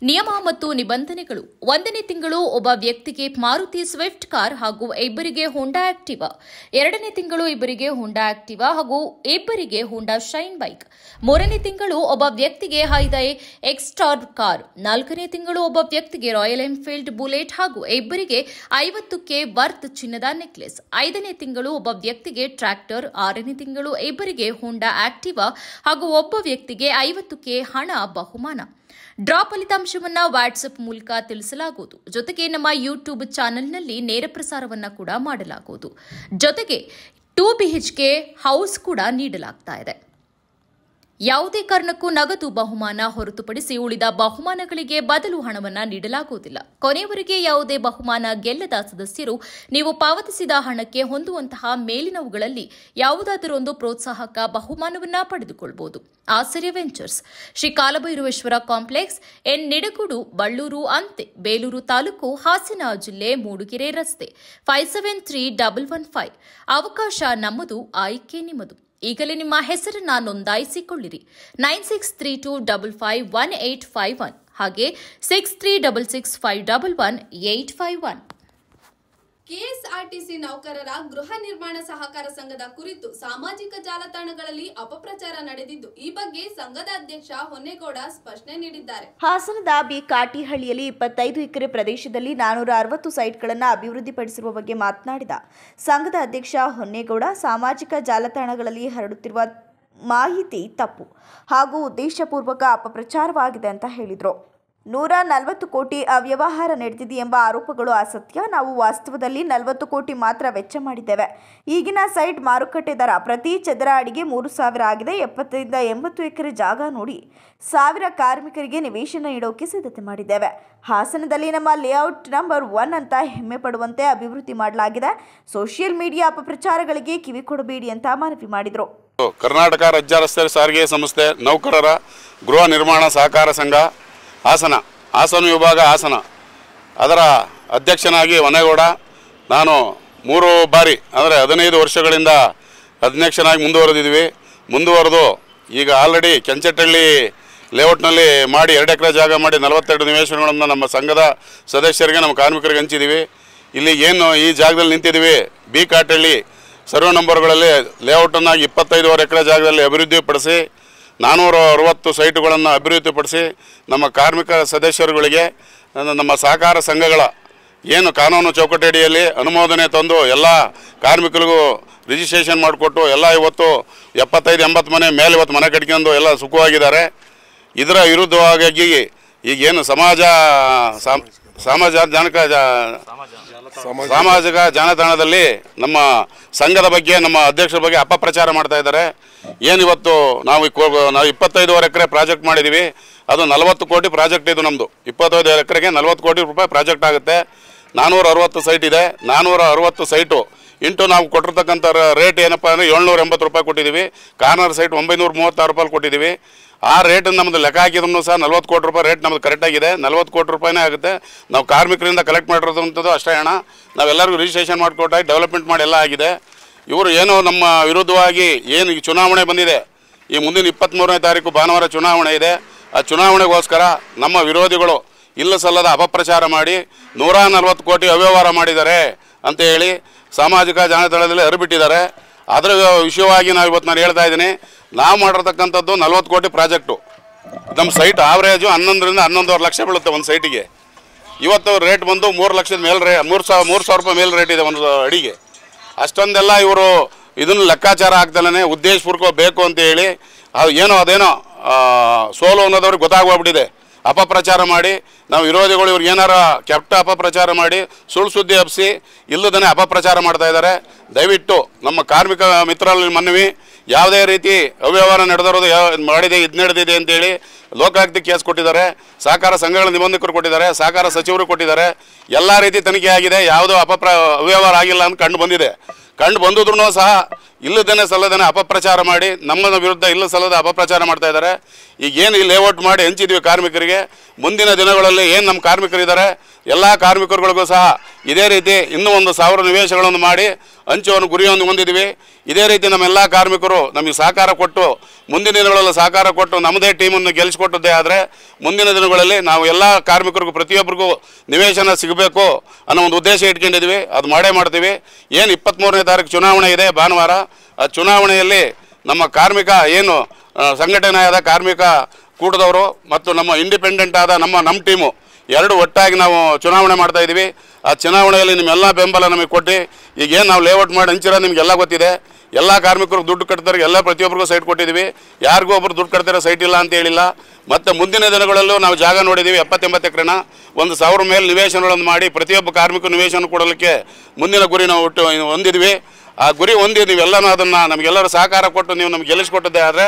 [SPEAKER 5] ನಿಯಮ ಮತ್ತು ನಿಬಂಧನೆಗಳು: 1ನೇ ತಿಂಗಳು ಒಬ್ಬ ವ್ಯಕ್ತಿಗೆ ಮಾರುತಿ ಸ್ವಿಫ್ಟ್ ಕಾರ್ ಹಾಗೂ ಇಬ್ಬರಿಗೆ ಹೋಂಡಾ ಆಕ್ಟಿವಾ. 2ನೇ ತಿಂಗಳು ಇಬ್ಬರಿಗೆ ಹೋಂಡಾ ಆಕ್ಟಿವಾ ಹಾಗೂ ಇಬ್ಬರಿಗೆ ಹೋಂಡಾ ಶೈನ್ ಬೈಕ್. 3ನೇ ತಿಂಗಳು ಒಬ್ಬ ವ್ಯಕ್ತಿಗೆ ಹೈಂಡೈ ಎಕ್ಸ್ಟಾರ್ ಕಾರ್. 4ನೇ ತಿಂಗಳು ಒಬ್ಬ ವ್ಯಕ್ತಿಗೆ ರಾಯಲ್ ಎನ್ಫೀಲ್ಡ್ ಬುಲೆಟ್ ಹಾಗೂ ಇಬ್ಬರಿಗೆ 50K ವರ್ತ್ ಚಿನ್ನದ ನೆಕ್ಲೆಸ್. 5ನೇ ತಿಂಗಳು ಒಬ್ಬ ವ್ಯಕ್ತಿಗೆ ಟ್ರ್ಯಾಕ್ಟರ್. 6ನೇ ತಿಂಗಳು ಇಬ್ಬರಿಗೆ ಹೋಂಡಾ ಆಕ್ಟಿವಾ ಹಾಗೂ ಒಬ್ಬ ವ್ಯಕ್ತಿಗೆ 50K ಹಣ ಬಹುಮಾನ. ಡ್ರಾ ಫಲಿತಾಂಶವನ್ನ ವಾಟ್ಸ್ಆಪ್ ಮೂಲಕ ತಿಳಿಸಲಾಗುವುದು. ಜೊತೆಗೆ ನಮ್ಮ ಯೂಟ್ಯೂಬ್ ಚಾನೆಲ್ನಲ್ಲಿ ನೇರ ಪ್ರಸಾರವನ್ನ ಕೂಡ ಮಾಡಲಾಗುವುದು. ಜೊತೆಗೆ 2 BHK ಹೌಸ್ ಕೂಡ ನೀಡಲಾಗ್ತಾ ಇದೆ. ಯಾವುದೇ ಕಾರಣಕ್ಕೂ ನಗದು ಬಹುಮಾನ ಹೊರತುಪಡಿಸಿ ಉಳಿದ ಬಹುಮಾನಗಳಿಗೆ ಬದಲು ಹಣವನ್ನು ನೀಡಲಾಗುವುದಿಲ್ಲ. ಕೊನೆಯವರೆಗೆ ಯಾವುದೇ ಬಹುಮಾನ ಗೆಲ್ಲದ ಸದಸ್ಯರು ನೀವು ಪಾವತಿಸಿದ ಹಣಕ್ಕೆ ಹೊಂದುವಂತಹ ಮೇಲಿನವುಗಳಲ್ಲಿ ಯಾವುದಾದರೊಂದು ಪ್ರೋತ್ಸಾಹಕ ಬಹುಮಾನವನ್ನು ಪಡೆದುಕೊಳ್ಳಬಹುದು. Aasare ventures, Shri Kalabhairaveshwara complex, N Nidagudu, Ballur ಅಂತೆ, ಬೇಲೂರು ತಾಲೂಕು, ಹಾಸನ ಜಿಲ್ಲೆ, ಮೂಡಿಗೆರೆ ರಸ್ತೆ, 573115. ಅವಕಾಶ ನಮ್ಮದು, ಆಯ್ಕೆ ನಿಮ್ಮದು. ಈಗಲೇ ನಿಮ್ಮ ಹೆಸರನ್ನ ನೋಂದಾಯಿಸಿಕೊಳ್ಳಿರಿ. 9632551851 ಹಾಗೆ 6366511851.
[SPEAKER 1] ಕೆಎಸ್ಆರ್ಟಿಸಿ ನೌಕರರ ಗೃಹ ನಿರ್ಮಾಣ ಸಹಕಾರ ಸಂಘದ ಕುರಿತು ಸಾಮಾಜಿಕ ಜಾಲತಾಣಗಳಲ್ಲಿ ಅಪಪ್ರಚಾರ ನಡೆದಿದ್ದು, ಈ ಬಗ್ಗೆ ಸಂಘದ ಅಧ್ಯಕ್ಷ ಹೊನ್ನೇಗೌಡ ಸ್ಪಷ್ಟನೆ ನೀಡಿದ್ದಾರೆ.
[SPEAKER 2] ಹಾಸನದ ಬಿ ಕಾಟಿಹಳ್ಳಿಯಲ್ಲಿ 25 ಎಕರೆ ಪ್ರದೇಶದಲ್ಲಿ 460 ಸೈಟ್ಗಳನ್ನು ಅಭಿವೃದ್ಧಿಪಡಿಸಿರುವ ಬಗ್ಗೆ ಮಾತನಾಡಿದ ಸಂಘದ ಅಧ್ಯಕ್ಷ ಹೊನ್ನೇಗೌಡ, ಸಾಮಾಜಿಕ ಜಾಲತಾಣಗಳಲ್ಲಿ ಹರಡುತ್ತಿರುವ ಮಾಹಿತಿ ತಪ್ಪು ಹಾಗೂ ಉದ್ದೇಶಪೂರ್ವಕ ಅಪಪ್ರಚಾರವಾಗಿದೆ ಅಂತ ಹೇಳಿದರು. 140 ಕೋಟಿ ಅವ್ಯವಹಾರ ನಡೆದಿದೆ ಎಂಬ ಆರೋಪಗಳು ಅಸತ್ಯ. ನಾವು ವಾಸ್ತವದಲ್ಲಿ 40 ಕೋಟಿ ಮಾತ್ರ ವೆಚ್ಚ ಮಾಡಿದ್ದೇವೆ. ಈಗಿನ ಸೈಟ್ ಮಾರುಕಟ್ಟೆ ದರ ಪ್ರತಿ ಚದರ ಅಡಿಗೆ 3,000 ಆಗಿದೆ. 70ರಿಂದ 80 ಎಕರೆ ಜಾಗ ನೋಡಿ 1000 ಕಾರ್ಮಿಕರಿಗೆ ನಿವೇಶನ ನೀಡೋಕೆ ಸಿದ್ಧತೆ ಮಾಡಿದ್ದೇವೆ. ಹಾಸನದಲ್ಲಿ ನಮ್ಮ ಲೇಔಟ್ ನಂಬರ್ 1 ಅಂತ ಹೆಮ್ಮೆ ಪಡುವಂತೆ ಅಭಿವೃದ್ಧಿ ಮಾಡಲಾಗಿದೆ. ಸೋಷಿಯಲ್ ಮೀಡಿಯಾ ಅಪಪ್ರಚಾರಗಳಿಗೆ ಕಿವಿ ಕೊಡಬೇಡಿ ಅಂತ ಮನವಿ ಮಾಡಿದರು.
[SPEAKER 6] ಕರ್ನಾಟಕ ರಾಜ್ಯ ರಸ್ತೆ ಸಾರಿಗೆ ಸಂಸ್ಥೆ ನೌಕರರ ಗೃಹ ನಿರ್ಮಾಣ ಸಹಕಾರ ಸಂಘ ಹಾಸನ ವಿಭಾಗ ಹಾಸನ ಅದರ ಅಧ್ಯಕ್ಷನಾಗಿ ವನೇಗೌಡ ನಾನು 3 ಬಾರಿ ಅಂದರೆ 15 ವರ್ಷಗಳಿಂದ ಅಧ್ಯಕ್ಷನಾಗಿ ಮುಂದುವರೆದು ಈಗ ಆಲ್ರೆಡಿ ಕೆಂಚಟ್ಟಳ್ಳಿ ಲೇಔಟ್ನಲ್ಲಿ ಮಾಡಿ 2 ಎಕರೆ ಜಾಗ ಮಾಡಿ 42 ನಿವೇಶನಗಳನ್ನು ನಮ್ಮ ಸಂಘದ ಸದಸ್ಯರಿಗೆ ನಮ್ಮ ಕಾರ್ಮಿಕರಿಗೆ ಹಂಚಿದ್ದೀವಿ. ಇಲ್ಲಿ ಏನು ಈ ಜಾಗದಲ್ಲಿ ನಿಂತಿದ್ದೀವಿ ಬಿ ಕಾಟಳ್ಳಿ ಸರ್ವೆ ನಂಬರ್ಗಳಲ್ಲಿ ಲೇಔಟನ್ನಾಗಿ 25 ಎಕರೆ ಜಾಗದಲ್ಲಿ ಅಭಿವೃದ್ಧಿಪಡಿಸಿ 460 ಸೈಟುಗಳನ್ನು ಅಭಿವೃದ್ಧಿಪಡಿಸಿ ನಮ್ಮ ಕಾರ್ಮಿಕ ಸದಸ್ಯರುಗಳಿಗೆ ನಮ್ಮ ಸಹಕಾರ ಸಂಘಗಳ ಏನು ಕಾನೂನು ಚೌಕಟ್ಟಡಿಯಲ್ಲಿ ಅನುಮೋದನೆ ತಂದು ಎಲ್ಲ ಕಾರ್ಮಿಕರಿಗೂ ರಿಜಿಸ್ಟ್ರೇಷನ್ ಮಾಡಿಕೊಟ್ಟು ಎಲ್ಲ ಇವತ್ತು 75-80 ಮನೆ ಮೇಲೆ ಇವತ್ತು ಮನೆ ಕಟ್ಕೊಂಡು ಎಲ್ಲ ಸುಖವಾಗಿದ್ದಾರೆ. ಇದರ ವಿರುದ್ಧವಾಗಿ ಈಗೇನು ಸಾಮಾಜಿಕ ಜಾಲತಾಣದಲ್ಲಿ ನಮ್ಮ ಸಂಘದ ಬಗ್ಗೆ ನಮ್ಮ ಅಧ್ಯಕ್ಷರ ಬಗ್ಗೆ ಅಪಪ್ರಚಾರ ಮಾಡ್ತಾ ಇದ್ದಾರೆ. ಏನಿವತ್ತು ನಾವು 25 ಎಕರೆ ಪ್ರಾಜೆಕ್ಟ್ ಮಾಡಿದ್ದೀವಿ. ಅದು 40 ಕೋಟಿ ಪ್ರಾಜೆಕ್ಟ್ ಇದು ನಮ್ಮದು. 25 ಎಕರೆಗೆ 40 ಕೋಟಿ ರೂಪಾಯಿ ಪ್ರಾಜೆಕ್ಟ್ ಆಗುತ್ತೆ. 460 ಸೈಟ್ ಇದೆ. 460 ಸೈಟು ಇಂಟು ನಾವು ಕೊಟ್ಟಿರ್ತಕ್ಕಂಥ ರೇಟ್ ಏನಪ್ಪ ಅಂದರೆ 780 ರೂಪಾಯಿ ಕೊಟ್ಟಿದ್ದೀವಿ. ಕಾರ್ನರ್ ಸೈಟ್ 936 ರೂಪಾಯಿ ಕೊಟ್ಟಿದ್ದೀವಿ. ಆ ರೇಟನ್ನು ನಮ್ಮದು ಲೆಕ್ಕ ಹಾಕಿದ್ರು ಸಹ 40 ಕೋಟಿ ರೂಪಾಯಿ ರೇಟ್ ನಮ್ಮದು ಕರೆಕ್ಟಾಗಿದೆ. 40 ಕೋಟಿ ರೂಪಾಯಿನೇ ಆಗುತ್ತೆ. ನಾವು ಕಾರ್ಮಿಕರಿಂದ ಕಲೆಕ್ಟ್ ಮಾಡಿರೋದಂಥದ್ದು ಅಷ್ಟೇ ಹಣ. ನಾವೆಲ್ಲರಿಗೂ ರಿಜಿಸ್ಟ್ರೇಷನ್ ಮಾಡಿಕೊಟ್ಟಾಗಿ ಡೆವಲಪ್ಮೆಂಟ್ ಮಾಡಿ ಎಲ್ಲ ಆಗಿದೆ. ಇವರು ಏನೋ ನಮ್ಮ ವಿರುದ್ಧವಾಗಿ ಏನು ಈಗ ಚುನಾವಣೆ ಬಂದಿದೆ, ಈ ಮುಂದಿನ 23ನೇ ತಾರೀಕು ಭಾನುವಾರ ಚುನಾವಣೆ ಇದೆ. ಆ ಚುನಾವಣೆಗೋಸ್ಕರ ನಮ್ಮ ವಿರೋಧಿಗಳು ಇಲ್ಲ ಸಲ್ಲದ ಅಪಪ್ರಚಾರ ಮಾಡಿ 140 ಕೋಟಿ ಅವ್ಯವಹಾರ ಮಾಡಿದ್ದಾರೆ ಅಂತ ಹೇಳಿ ಸಾಮಾಜಿಕ ಜಾಲತಾಣದಲ್ಲಿ ಹರಿಬಿಟ್ಟಿದ್ದಾರೆ. ಅದರ ವಿಷಯವಾಗಿ ನಾನು ಹೇಳ್ತಾ ಇದ್ದೀನಿ, ನಾವು ಮಾಡಿರ್ತಕ್ಕಂಥದ್ದು 40 ಕೋಟಿ ಪ್ರಾಜೆಕ್ಟು. ನಮ್ಮ ಸೈಟ್ ಆವ್ರೇಜು 11ರಿಂದ 11.5 ಲಕ್ಷ ಬೀಳುತ್ತೆ ಒಂದು ಸೈಟಿಗೆ. ಇವತ್ತು ರೇಟ್ ಬಂದು 3 ಲಕ್ಷದ ಮೇಲೆ 3,000 ರೂಪಾಯಿ ಮೇಲೆ ರೇಟ್ ಇದೆ ಒಂದು ಅಡಿಗೆ. ಅಷ್ಟೊಂದೆಲ್ಲ ಇವರು ಇದನ್ನು ಲೆಕ್ಕಾಚಾರ ಆಗ್ದಲೇ ಉದ್ದೇಶಪೂರ್ವಕ ಬೇಕು ಅಂತ ಹೇಳಿ ಅದೇನೋ ಸೋಲು ಅನ್ನೋದವ್ರಿಗೆ ಗೊತ್ತಾಗೋಗ್ಬಿಟ್ಟಿದೆ. ಅಪಪ್ರಚಾರ ಮಾಡಿ ನಾವು ವಿರೋಧಿಗಳು ಇವ್ರಿಗೆ ಏನಾರ ಕೆಟ್ಟ ಅಪಪ್ರಚಾರ ಮಾಡಿ ಸುಳ್ಳು ಸುದ್ದಿ ಹಬ್ಬಿಸಿ ಇಲ್ಲದೇ ಅಪಪ್ರಚಾರ ಮಾಡ್ತಾ ಇದ್ದಾರೆ. ದಯವಿಟ್ಟು ನಮ್ಮ ಕಾರ್ಮಿಕ ಮಿತ್ರರಲ್ಲಿ ಮನವಿ, ಯಾವುದೇ ರೀತಿ ಅವ್ಯವಹಾರ ನಡೆದಿರೋದು ಮಾಡಿದೆ ಇದು ನಡೆದಿದೆ ಅಂತೇಳಿ ಲೋಕಾಯುಕ್ತ ಕೇಸ್ ಕೊಟ್ಟಿದ್ದಾರೆ. ಸಹಕಾರ ಸಂಘಗಳ ನಿಬಂಧಕರು ಕೊಟ್ಟಿದ್ದಾರೆ, ಸಹಕಾರ ಸಚಿವರು ಕೊಟ್ಟಿದ್ದಾರೆ. ಎಲ್ಲ ರೀತಿ ತನಿಖೆ ಆಗಿದೆ. ಯಾವುದೋ ಅವ್ಯವಹಾರ ಆಗಿಲ್ಲ ಅಂತ ಕಂಡು ಬಂದಿದ್ರು ಸಹ ಇಲ್ಲದೇ ಸಲ್ಲದೇ ಅಪಪ್ರಚಾರ ಮಾಡಿ ನಮ್ಮ ವಿರುದ್ಧ ಇಲ್ಲ ಸಲ್ಲದ ಅಪಪ್ರಚಾರ ಮಾಡ್ತಾ ಇದ್ದಾರೆ. ಈಗೇನು ಈ ಲೇಔಟ್ ಮಾಡಿ ಹಂಚಿದ್ದೀವಿ ಕಾರ್ಮಿಕರಿಗೆ, ಮುಂದಿನ ದಿನಗಳಲ್ಲಿ ಏನು ನಮ್ಮ ಕಾರ್ಮಿಕರಿದ್ದಾರೆ ಎಲ್ಲ ಕಾರ್ಮಿಕರುಗಳಿಗೂ ಸಹ ಇದೇ ರೀತಿ ಇನ್ನೂ 1,000 ನಿವೇಶನಗಳನ್ನು ಮಾಡಿ ಹಂಚುವ ಗುರಿಯನ್ನು ಹೊಂದಿದ್ದೀವಿ. ಇದೇ ರೀತಿ ನಮ್ಮೆಲ್ಲ ಕಾರ್ಮಿಕರು ನಮಗೆ ಸಹಕಾರ ಕೊಟ್ಟು ಮುಂದಿನ ದಿನಗಳಲ್ಲಿ ಸಹಕಾರ ಕೊಟ್ಟು ನಮ್ಮದೇ ಟೀಮನ್ನು ಗೆಲ್ಲಿಸಿಕೊಟ್ಟದ್ದೇ ಆದರೆ ಮುಂದಿನ ದಿನಗಳಲ್ಲಿ ನಾವು ಎಲ್ಲ ಕಾರ್ಮಿಕರಿಗೂ ಪ್ರತಿಯೊಬ್ಬರಿಗೂ ನಿವೇಶನ ಸಿಗಬೇಕು ಅನ್ನೋ ಒಂದು ಉದ್ದೇಶ ಇಟ್ಕೊಂಡಿದ್ದೀವಿ. ಅದು ಮಾಡ್ತೀವಿ. ಏನು 23ನೇ ತಾರೀಕು ಚುನಾವಣೆ ಇದೆ ಭಾನುವಾರ. ಆ ಚುನಾವಣೆಯಲ್ಲಿ ನಮ್ಮ ಕಾರ್ಮಿಕ ಏನು ಸಂಘಟನೆಯಾದ ಕಾರ್ಮಿಕ ಕೂಟದವರು ಮತ್ತು ನಮ್ಮ ಇಂಡಿಪೆಂಡೆಂಟ್ ಆದ ನಮ್ಮ ಟೀಮು ಎರಡು ಒಟ್ಟಾಗಿ ನಾವು ಚುನಾವಣೆ ಮಾಡ್ತಾ ಇದ್ದೀವಿ. ಆ ಚುನಾವಣೆಯಲ್ಲಿ ನಿಮ್ಮೆಲ್ಲ ಬೆಂಬಲ ನಮಗೆ ಕೊಟ್ಟು ಈಗೇನು ನಾವು ಲೇಔಟ್ ಮಾಡಿ ಹಂಚಿರೋದು ನಿಮಗೆಲ್ಲ ಗೊತ್ತಿದೆ. ಎಲ್ಲ ಕಾರ್ಮಿಕರು ದುಡ್ಡು ಕಟ್ತಾರೆ, ಎಲ್ಲ ಪ್ರತಿಯೊಬ್ಬರಿಗೂ ಸೈಟ್ ಕೊಟ್ಟಿದ್ದೀವಿ. ಯಾರಿಗೂ ಒಬ್ಬರು ದುಡ್ಡು ಕಟ್ತಾರೆ ಸೈಟ್ ಇಲ್ಲ ಅಂತ ಹೇಳಿಲ್ಲ. ಮತ್ತು ಮುಂದಿನ ದಿನಗಳಲ್ಲೂ ನಾವು ಜಾಗ ನೋಡಿದ್ದೀವಿ 70-80 ಎಕರೆನ 1,000 ಮೇಲೆ ನಿವೇಶನಗಳನ್ನು ಮಾಡಿ ಪ್ರತಿಯೊಬ್ಬ ಕಾರ್ಮಿಕ ನಿವೇಶನ ಕೊಡಲಿಕ್ಕೆ ಮುಂದಿನ ಗುರಿ ನಾವು ಹೊಂದಿದ್ವಿ. ಆ ಗುರಿ ಹೊಂದಿ ನೀವೆಲ್ಲನೂ ಅದನ್ನು ನಮಗೆಲ್ಲರೂ ಸಹಕಾರ ಕೊಟ್ಟು ನೀವು ನಮ್ಗೆ ಗೆಲ್ಲಿಸ್ಕೊಟ್ಟಿದ್ದೆ ಆದರೆ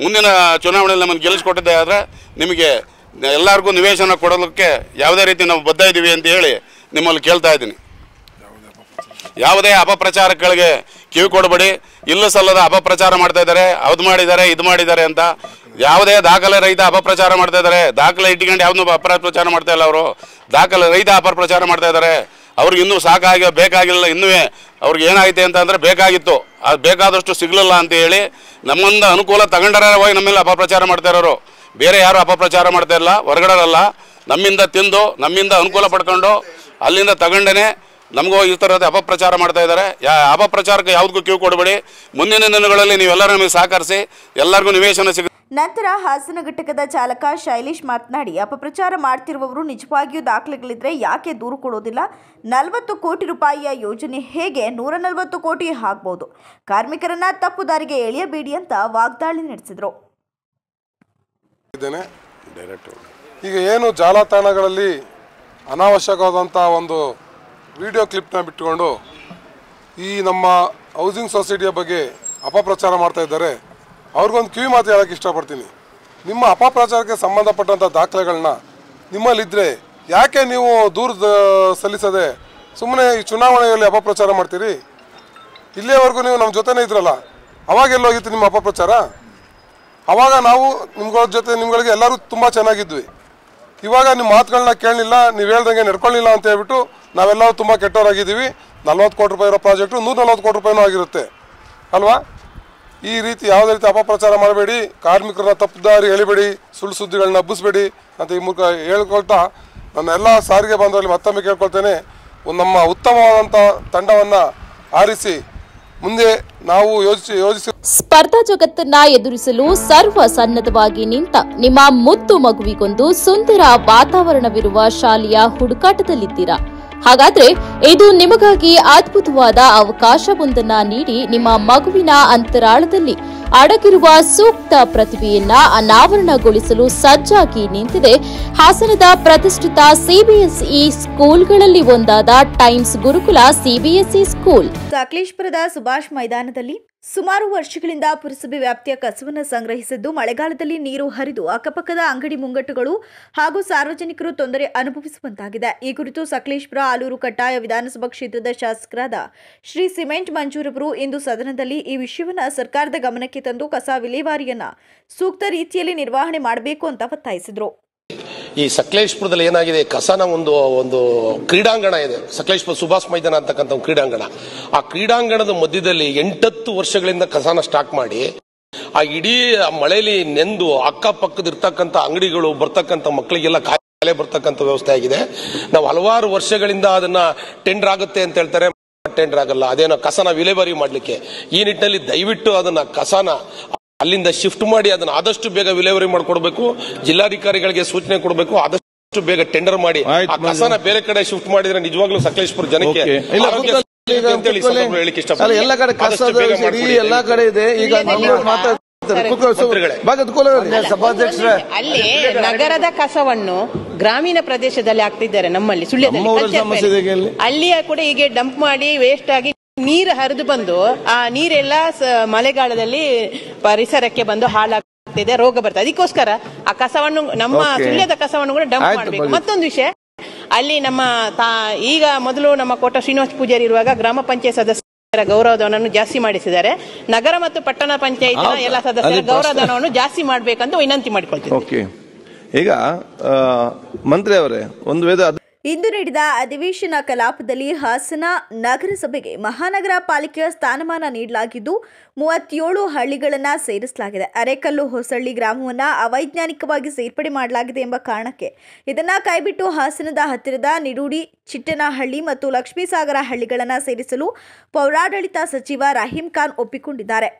[SPEAKER 6] ಮುಂದಿನ ಚುನಾವಣೆಯಲ್ಲಿ ನಮ್ಮನ್ನು ಗೆಲ್ಲಿಸ್ಕೊಟ್ಟಿದ್ದೆ ಆದರೆ ನಿಮಗೆ ಎಲ್ಲರಿಗೂ ನಿವೇಶನ ಕೊಡಲಿಕ್ಕೆ ಯಾವುದೇ ರೀತಿ ನಾವು ಬದ್ಧ ಇದ್ದೀವಿ ಅಂತ ಹೇಳಿ ನಿಮ್ಮಲ್ಲಿ ಕೇಳ್ತಾ ಇದ್ದೀನಿ. ಯಾವುದೇ ಅಪಪ್ರಚಾರಗಳಿಗೆ ಕಿವಿ ಕೊಡಬೇಡಿ. ಇಲ್ಲ ಸಲ್ಲದ ಅಪಪ್ರಚಾರ ಮಾಡ್ತಾ ಇದ್ದಾರೆ, ಅದು ಮಾಡಿದ್ದಾರೆ ಇದು ಮಾಡಿದ್ದಾರೆ ಅಂತ. ಯಾವುದೇ ದಾಖಲೆ ರಹಿತ ಅಪಪ್ರಚಾರ ಮಾಡ್ತಾ ಇದ್ದಾರೆ. ದಾಖಲೆ ಇಟ್ಕೊಂಡು ಯಾವುದನ್ನೂ ಅಪಪ್ರಚಾರ ಮಾಡ್ತಾ ಇಲ್ಲ. ಅವರು ದಾಖಲೆ ರಹಿತ ಅಪಪ್ರಚಾರ ಮಾಡ್ತಾ ಇದ್ದಾರೆ. ಅವ್ರಿಗೆ ಇನ್ನೂ ಬೇಕಾಗಿಲ್ಲ. ಇನ್ನೂ ಅವ್ರಿಗೆ ಏನಾಯ್ತು ಅಂತಂದರೆ ಬೇಕಾಗಿತ್ತು, ಅದು ಬೇಕಾದಷ್ಟು ಸಿಗಲಿಲ್ಲ ಅಂತ ಹೇಳಿ ನಮ್ಮಿಂದ ಅನುಕೂಲ ತಗೊಂಡರೆ ಹೋಗಿ ನಮ್ಮೆಲ್ಲ ಅಪಪ್ರಚಾರ ಮಾಡ್ತಾ ಇರೋರು. ಬೇರೆ ಯಾರು ಅಪಪ್ರಚಾರ ಮಾಡ್ತಾ ಇಲ್ಲ, ಹೊರಗಡೆರಲ್ಲ. ನಮ್ಮಿಂದ ತಿಂದು ನಮ್ಮಿಂದ ಅನುಕೂಲ ಪಡ್ಕೊಂಡು ಅಲ್ಲಿಂದ ತಗೊಂಡೇ ನಮಗೂ ಈ ಥರದ ಅಪಪ್ರಚಾರ ಮಾಡ್ತಾ ಇದ್ದಾರೆ. ಅಪಪ್ರಚಾರಕ್ಕೆ ಯಾವುದಕ್ಕೂ ಕಿವಿ ಕೊಡಬೇಡಿ. ಮುಂದಿನ ದಿನಗಳಲ್ಲಿ ನೀವೆಲ್ಲರೂ ನಮಗೆ ಸಹಕರಿಸಿ ಎಲ್ಲರಿಗೂ ನಿವೇಶನ ಸಿಗ.
[SPEAKER 2] ನಂತರ ಹಾಸನ ಘಟಕದ ಚಾಲಕ ಶೈಲೇಶ್ ಮಾತನಾಡಿ, ಅಪಪ್ರಚಾರ ಮಾಡ್ತಿರುವವರು ನಿಜವಾಗಿಯೂ ದಾಖಲೆಗಳಿದ್ರೆ ಯಾಕೆ ದೂರು ಕೊಡೋದಿಲ್ಲ? 40 ಕೋಟಿ ರೂಪಾಯಿಯ ಯೋಜನೆ ಹೇಗೆ 140 ಕೋಟಿ ಆಗ್ಬೋದು? ಕಾರ್ಮಿಕರನ್ನ ತಪ್ಪು ದಾರಿಗೆ ಎಳೆಯಬೇಡಿ ಅಂತ ವಾಗ್ದಾಳಿ ನಡೆಸಿದರು.
[SPEAKER 7] ಈಗ ಏನು ಜಾಲತಾಣಗಳಲ್ಲಿ ಅನಾವಶ್ಯಕವಾದಂಥ ಒಂದು ವಿಡಿಯೋ ಕ್ಲಿಪ್ನ ಬಿಟ್ಟುಕೊಂಡು ಈ ನಮ್ಮ ಹೌಸಿಂಗ್ ಸೊಸೈಟಿಯ ಬಗ್ಗೆ ಅಪಪ್ರಚಾರ ಮಾಡ್ತಾ ಇದ್ದಾರೆ. ಅವ್ರಿಗೊಂದು ಕಿವಿ ಮಾತು ಹೇಳೋಕ್ಕೆ ಇಷ್ಟಪಡ್ತೀನಿ. ನಿಮ್ಮ ಅಪಪ್ರಚಾರಕ್ಕೆ ಸಂಬಂಧಪಟ್ಟಂಥ ದಾಖಲೆಗಳನ್ನ ನಿಮ್ಮಲ್ಲಿದ್ದರೆ ಯಾಕೆ ನೀವು ದೂರ ಸಲ್ಲಿಸದೆ ಸುಮ್ಮನೆ ಈ ಚುನಾವಣೆಯಲ್ಲಿ ಅಪಪ್ರಚಾರ ಮಾಡ್ತೀರಿ? ಇಲ್ಲಿಯವರೆಗೂ ನೀವು ನಮ್ಮ ಜೊತೆನೇ ಇದ್ರಲ್ಲ, ಅವಾಗೆಲ್ಲೋಗಿತ್ತು ನಿಮ್ಮ ಅಪಪ್ರಚಾರ? ಆವಾಗ ನಾವು ನಿಮ್ಗಳ ಜೊತೆ ನಿಮ್ಗಳಿಗೆ ಎಲ್ಲರೂ ತುಂಬ ಚೆನ್ನಾಗಿದ್ವಿ. ಇವಾಗ ನಿಮ್ಮ ಮಾತುಗಳನ್ನ ಕೇಳಲಿಲ್ಲ, ನೀವು ಹೇಳ್ದಂಗೆ ನಡ್ಕೊಳ್ಳಿಲ್ಲ ಅಂತ ಹೇಳ್ಬಿಟ್ಟು ನಾವೆಲ್ಲರೂ ತುಂಬ ಕೆಟ್ಟವರಾಗಿದ್ದೀವಿ. 40 ಕೋಟಿ ರೂಪಾಯಿ ಇರೋ ಪ್ರಾಜೆಕ್ಟು 140 ಕೋಟಿ ರೂಪಾಯಿನೂ ಆಗಿರುತ್ತೆ ಅಲ್ವಾ? ಈ ರೀತಿ ಯಾವುದೇ ರೀತಿ ಅಪಪ್ರಚಾರ ಮಾಡಬೇಡಿ, ಕಾರ್ಮಿಕರನ್ನ ತಪ್ಪುದಾರಿ ಎಳಿಬೇಡಿ, ಸುಳ್ಳು ಸುದ್ದಿಗಳನ್ನ ಹಬ್ಬಿಸ್ಬೇಡಿ ಅಂತ ಈ ಮೂಲಕ ಹೇಳ್ಕೊಳ್ತಾ ನನ್ನ ಎಲ್ಲ ಸಾರಿಗೆ ಬಾಂಧವರಲ್ಲಿ ಮತ್ತೊಮ್ಮೆ ಕೇಳ್ಕೊಳ್ತೇನೆ, ನಮ್ಮ ಉತ್ತಮವಾದಂಥ ತಂಡವನ್ನು ಆರಿಸಿ ಮುಂದೆ ನಾವು ಯೋಜಿಸಿ
[SPEAKER 5] ಸ್ಪರ್ಧಾ ಜಗತ್ತನ್ನ ಎದುರಿಸಲು ಸರ್ವ ಸನ್ನದ್ಧವಾಗಿ ನಿಂತ ನಿಮ್ಮ ಮುದ್ದು ಮಗುವಿಗೊಂದು ಸುಂದರ ವಾತಾವರಣವಿರುವ ಶಾಲೆಯ ಹುಡುಕಾಟದಲ್ಲಿದ್ದೀರಾ? ಹಾಗಾದ್ರೆ ಇದು ನಿಮಗಾಗಿ ಅದ್ಭುತವಾದ ಅವಕಾಶವೊಂದನ್ನ ನೀಡಿ ನಿಮ್ಮ ಮಗುವಿನ ಅಂತರಾಳದಲ್ಲಿ ಅಡಗಿರುವ ಸೂಕ್ತ ಪ್ರತಿಭೆಯನ್ನ ಅನಾವರಣಗೊಳಿಸಲು ಸಜ್ಜಾಗಿ ನಿಂತಿದೆ ಹಾಸನದ ಪ್ರತಿಷ್ಠಿತ ಸಿಬಿಎಸ್ಇ ಸ್ಕೂಲ್ಗಳಲ್ಲಿ ಒಂದಾದ ಟೈಮ್ಸ್ ಗುರುಕುಲ ಸಿಬಿಎಸ್ಇ ಸ್ಕೂಲ್.
[SPEAKER 2] ಸಕಲೇಶಪುರದ ಸುಭಾಷ್ ಮೈದಾನದಲ್ಲಿ ಸುಮಾರು ವರ್ಷಗಳಿಂದ ಪುರಸಭೆ ವ್ಯಾಪ್ತಿಯ ಕಸವನ್ನು ಸಂಗ್ರಹಿಸಿದ್ದು ಮಳೆಗಾಲದಲ್ಲಿ ನೀರು ಹರಿದು ಅಕ್ಕಪಕ್ಕದ ಅಂಗಡಿ ಮುಂಗಟ್ಟುಗಳು ಹಾಗೂ ಸಾರ್ವಜನಿಕರು ತೊಂದರೆ ಅನುಭವಿಸುವಂತಾಗಿದೆ. ಈ ಕುರಿತು ಸಕಲೇಶಪುರ ಆಲೂರು ಕಟ್ಟಾಯ ವಿಧಾನಸಭಾ ಕ್ಷೇತ್ರದ ಶಾಸಕರಾದ ಶ್ರೀ ಸಿಮೆಂಟ್ ಮಂಜೂರವರು ಇಂದು ಸದನದಲ್ಲಿ ಈ ವಿಷಯವನ್ನು ಸರ್ಕಾರದ ಗಮನಕ್ಕೆ ತಂದು ಕಸ ವಿಲೇವಾರಿಯನ್ನ ಸೂಕ್ತ ರೀತಿಯಲ್ಲಿ ನಿರ್ವಹಣೆ ಮಾಡಬೇಕು ಅಂತ ಒತ್ತಾಯಿಸಿದರು.
[SPEAKER 8] ಈ ಸಕಲೇಶಪುರದಲ್ಲಿ ಏನಾಗಿದೆ, ಕಸನ ಒಂದು ಕ್ರೀಡಾಂಗಣ ಇದೆ, ಸಕಲೇಶಪುರ ಸುಭಾಷ್ ಮೈದಾನ ಅಂತಕ್ಕಂಥ ಒಂದು ಕ್ರೀಡಾಂಗಣ. ಆ ಕ್ರೀಡಾಂಗಣದ ಮಧ್ಯದಲ್ಲಿ 8-10 ವರ್ಷಗಳಿಂದ ಕಸನ ಸ್ಟಾಕ್ ಮಾಡಿ ಆ ಇಡೀ ಮಳೆಯಲ್ಲಿ ನೆಂದು ಅಕ್ಕಪಕ್ಕದ ಇರ್ತಕ್ಕಂಥ ಅಂಗಡಿಗಳು ಬರ್ತಕ್ಕಂಥ ಮಕ್ಕಳಿಗೆಲ್ಲ ಕಾಯಿಲೆ ಬರ್ತಕ್ಕಂಥ ವ್ಯವಸ್ಥೆ ಆಗಿದೆ. ನಾವು ಹಲವಾರು ವರ್ಷಗಳಿಂದ ಅದನ್ನ ಟೆಂಡರ್ ಆಗುತ್ತೆ ಅಂತ ಹೇಳ್ತಾರೆ, ಟೆಂಡರ್ ಆಗಲ್ಲ. ಅದೇನೋ ಕಸನ ವಿಲೇವಾರಿ ಮಾಡ್ಲಿಕ್ಕೆ ಈ ನಿಟ್ಟಿನಲ್ಲಿ ದಯವಿಟ್ಟು ಅದನ್ನ ಕಸನ ಅಲ್ಲಿಂದ ಶಿಫ್ಟ್ ಮಾಡಿ ಅದನ್ನ ಆದಷ್ಟು ಬೇಗ ವಿಲೇವಾರಿ ಮಾಡಿಕೊಡ್ಬೇಕು. ಜಿಲ್ಲಾಧಿಕಾರಿಗಳಿಗೆ ಸೂಚನೆ ಕೊಡಬೇಕು, ಆದಷ್ಟು ಬೇಗ ಟೆಂಡರ್ ಮಾಡಿ ಆ ಕಸನ ಬೇರೆ ಕಡೆ ಶಿಫ್ಟ್ ಮಾಡಿದ್ರೆ ನಿಜವಾಗ್ಲೂ ಸಕಲೇಶಪುರ ಜನಕ್ಕೆ
[SPEAKER 9] ಎಲ್ಲ ಕಡೆ ಕಸ ಎಲ್ಲ ಕಡೆ ಇದೆ. ಈಗ
[SPEAKER 10] ಅಲ್ಲಿ ನಗರದ ಕಸವನ್ನು ಗ್ರಾಮೀಣ ಪ್ರದೇಶದಲ್ಲಿ ಆಗ್ತಿದ್ದಾರೆ. ನಮ್ಮಲ್ಲಿ ಸುಳ್ಯದಲ್ಲಿ ಅಲ್ಲಿಯ ಕೂಡ ಹೀಗೆ ಡಂಪ್ ಮಾಡಿ ವೇಸ್ಟ್ ಆಗಿ ನೀರು ಹರಿದು ಬಂದು ಆ ನೀರೆಲ್ಲ ಮಳೆಗಾಲದಲ್ಲಿ ಪರಿಸರಕ್ಕೆ ಬಂದು ಹಾಳಾಗ್ತಿದೆ, ರೋಗ ಬರ್ತದೆ. ಅದಕ್ಕೋಸ್ಕರ ಆ ಕಸವನ್ನು ನಮ್ಮ ಸುಳ್ಯದ ಕಸವನ್ನು ಕೂಡ ಡಂಪ್ ಮಾಡಬೇಕು. ಮತ್ತೊಂದು ವಿಷಯ, ಅಲ್ಲಿ ನಮ್ಮ ಈಗ ಮೊದಲು ನಮ್ಮ ಕೋಟ ಶ್ರೀನಿವಾಸ ಪೂಜಾರಿ ಇರುವಾಗ ಗ್ರಾಮ ಪಂಚಾಯತ್ ಸದಸ್ಯರ ಗೌರವಧನವನ್ನು ಜಾಸ್ತಿ ಮಾಡಿಸಿದ್ದಾರೆ. ನಗರ ಮತ್ತು ಪಟ್ಟಣ ಪಂಚಾಯತ್ ಎಲ್ಲ ಸದಸ್ಯರ ಗೌರವಧನವನ್ನು ಜಾಸ್ತಿ ಮಾಡಬೇಕಂತ ವಿನಂತಿ ಮಾಡಿಕೊಳ್ತೀವಿ.
[SPEAKER 9] ಈಗ ಮಂತ್ರಿ ಅವರೇ, ಒಂದು ವೇಳೆ
[SPEAKER 2] ಇಂದು ನಡೆದ ಅಧಿವೇಶನ ಕಲಾಪದಲ್ಲಿ ಹಾಸನ ನಗರಸಭೆಗೆ ಮಹಾನಗರ ಪಾಲಿಕೆಯ ಸ್ಥಾನಮಾನ ನೀಡಲಾಗಿದ್ದು 37 ಹಳ್ಳಿಗಳನ್ನು ಸೇರಿಸಲಾಗಿದೆ. ಅರೆಕಲ್ಲು ಹೊಸಳ್ಳಿ ಗ್ರಾಮವನ್ನು ಅವೈಜ್ಞಾನಿಕವಾಗಿ ಸೇರ್ಪಡೆ ಮಾಡಲಾಗಿದೆ ಎಂಬ ಕಾರಣಕ್ಕೆ ಇದನ್ನು ಕೈಬಿಟ್ಟು ಹಾಸನದ ಹತ್ತಿರದ ನಿಡೂಡಿ, ಚಿಟ್ಟನಹಳ್ಳಿ ಮತ್ತು ಲಕ್ಷ್ಮೀಸಾಗರ ಹಳ್ಳಿಗಳನ್ನು ಸೇರಿಸಲು ಪೌರಾಡಳಿತ ಸಚಿವ ರಹೀಂ ಖಾನ್ ಒಪ್ಪಿಕೊಂಡಿದ್ದಾರೆ.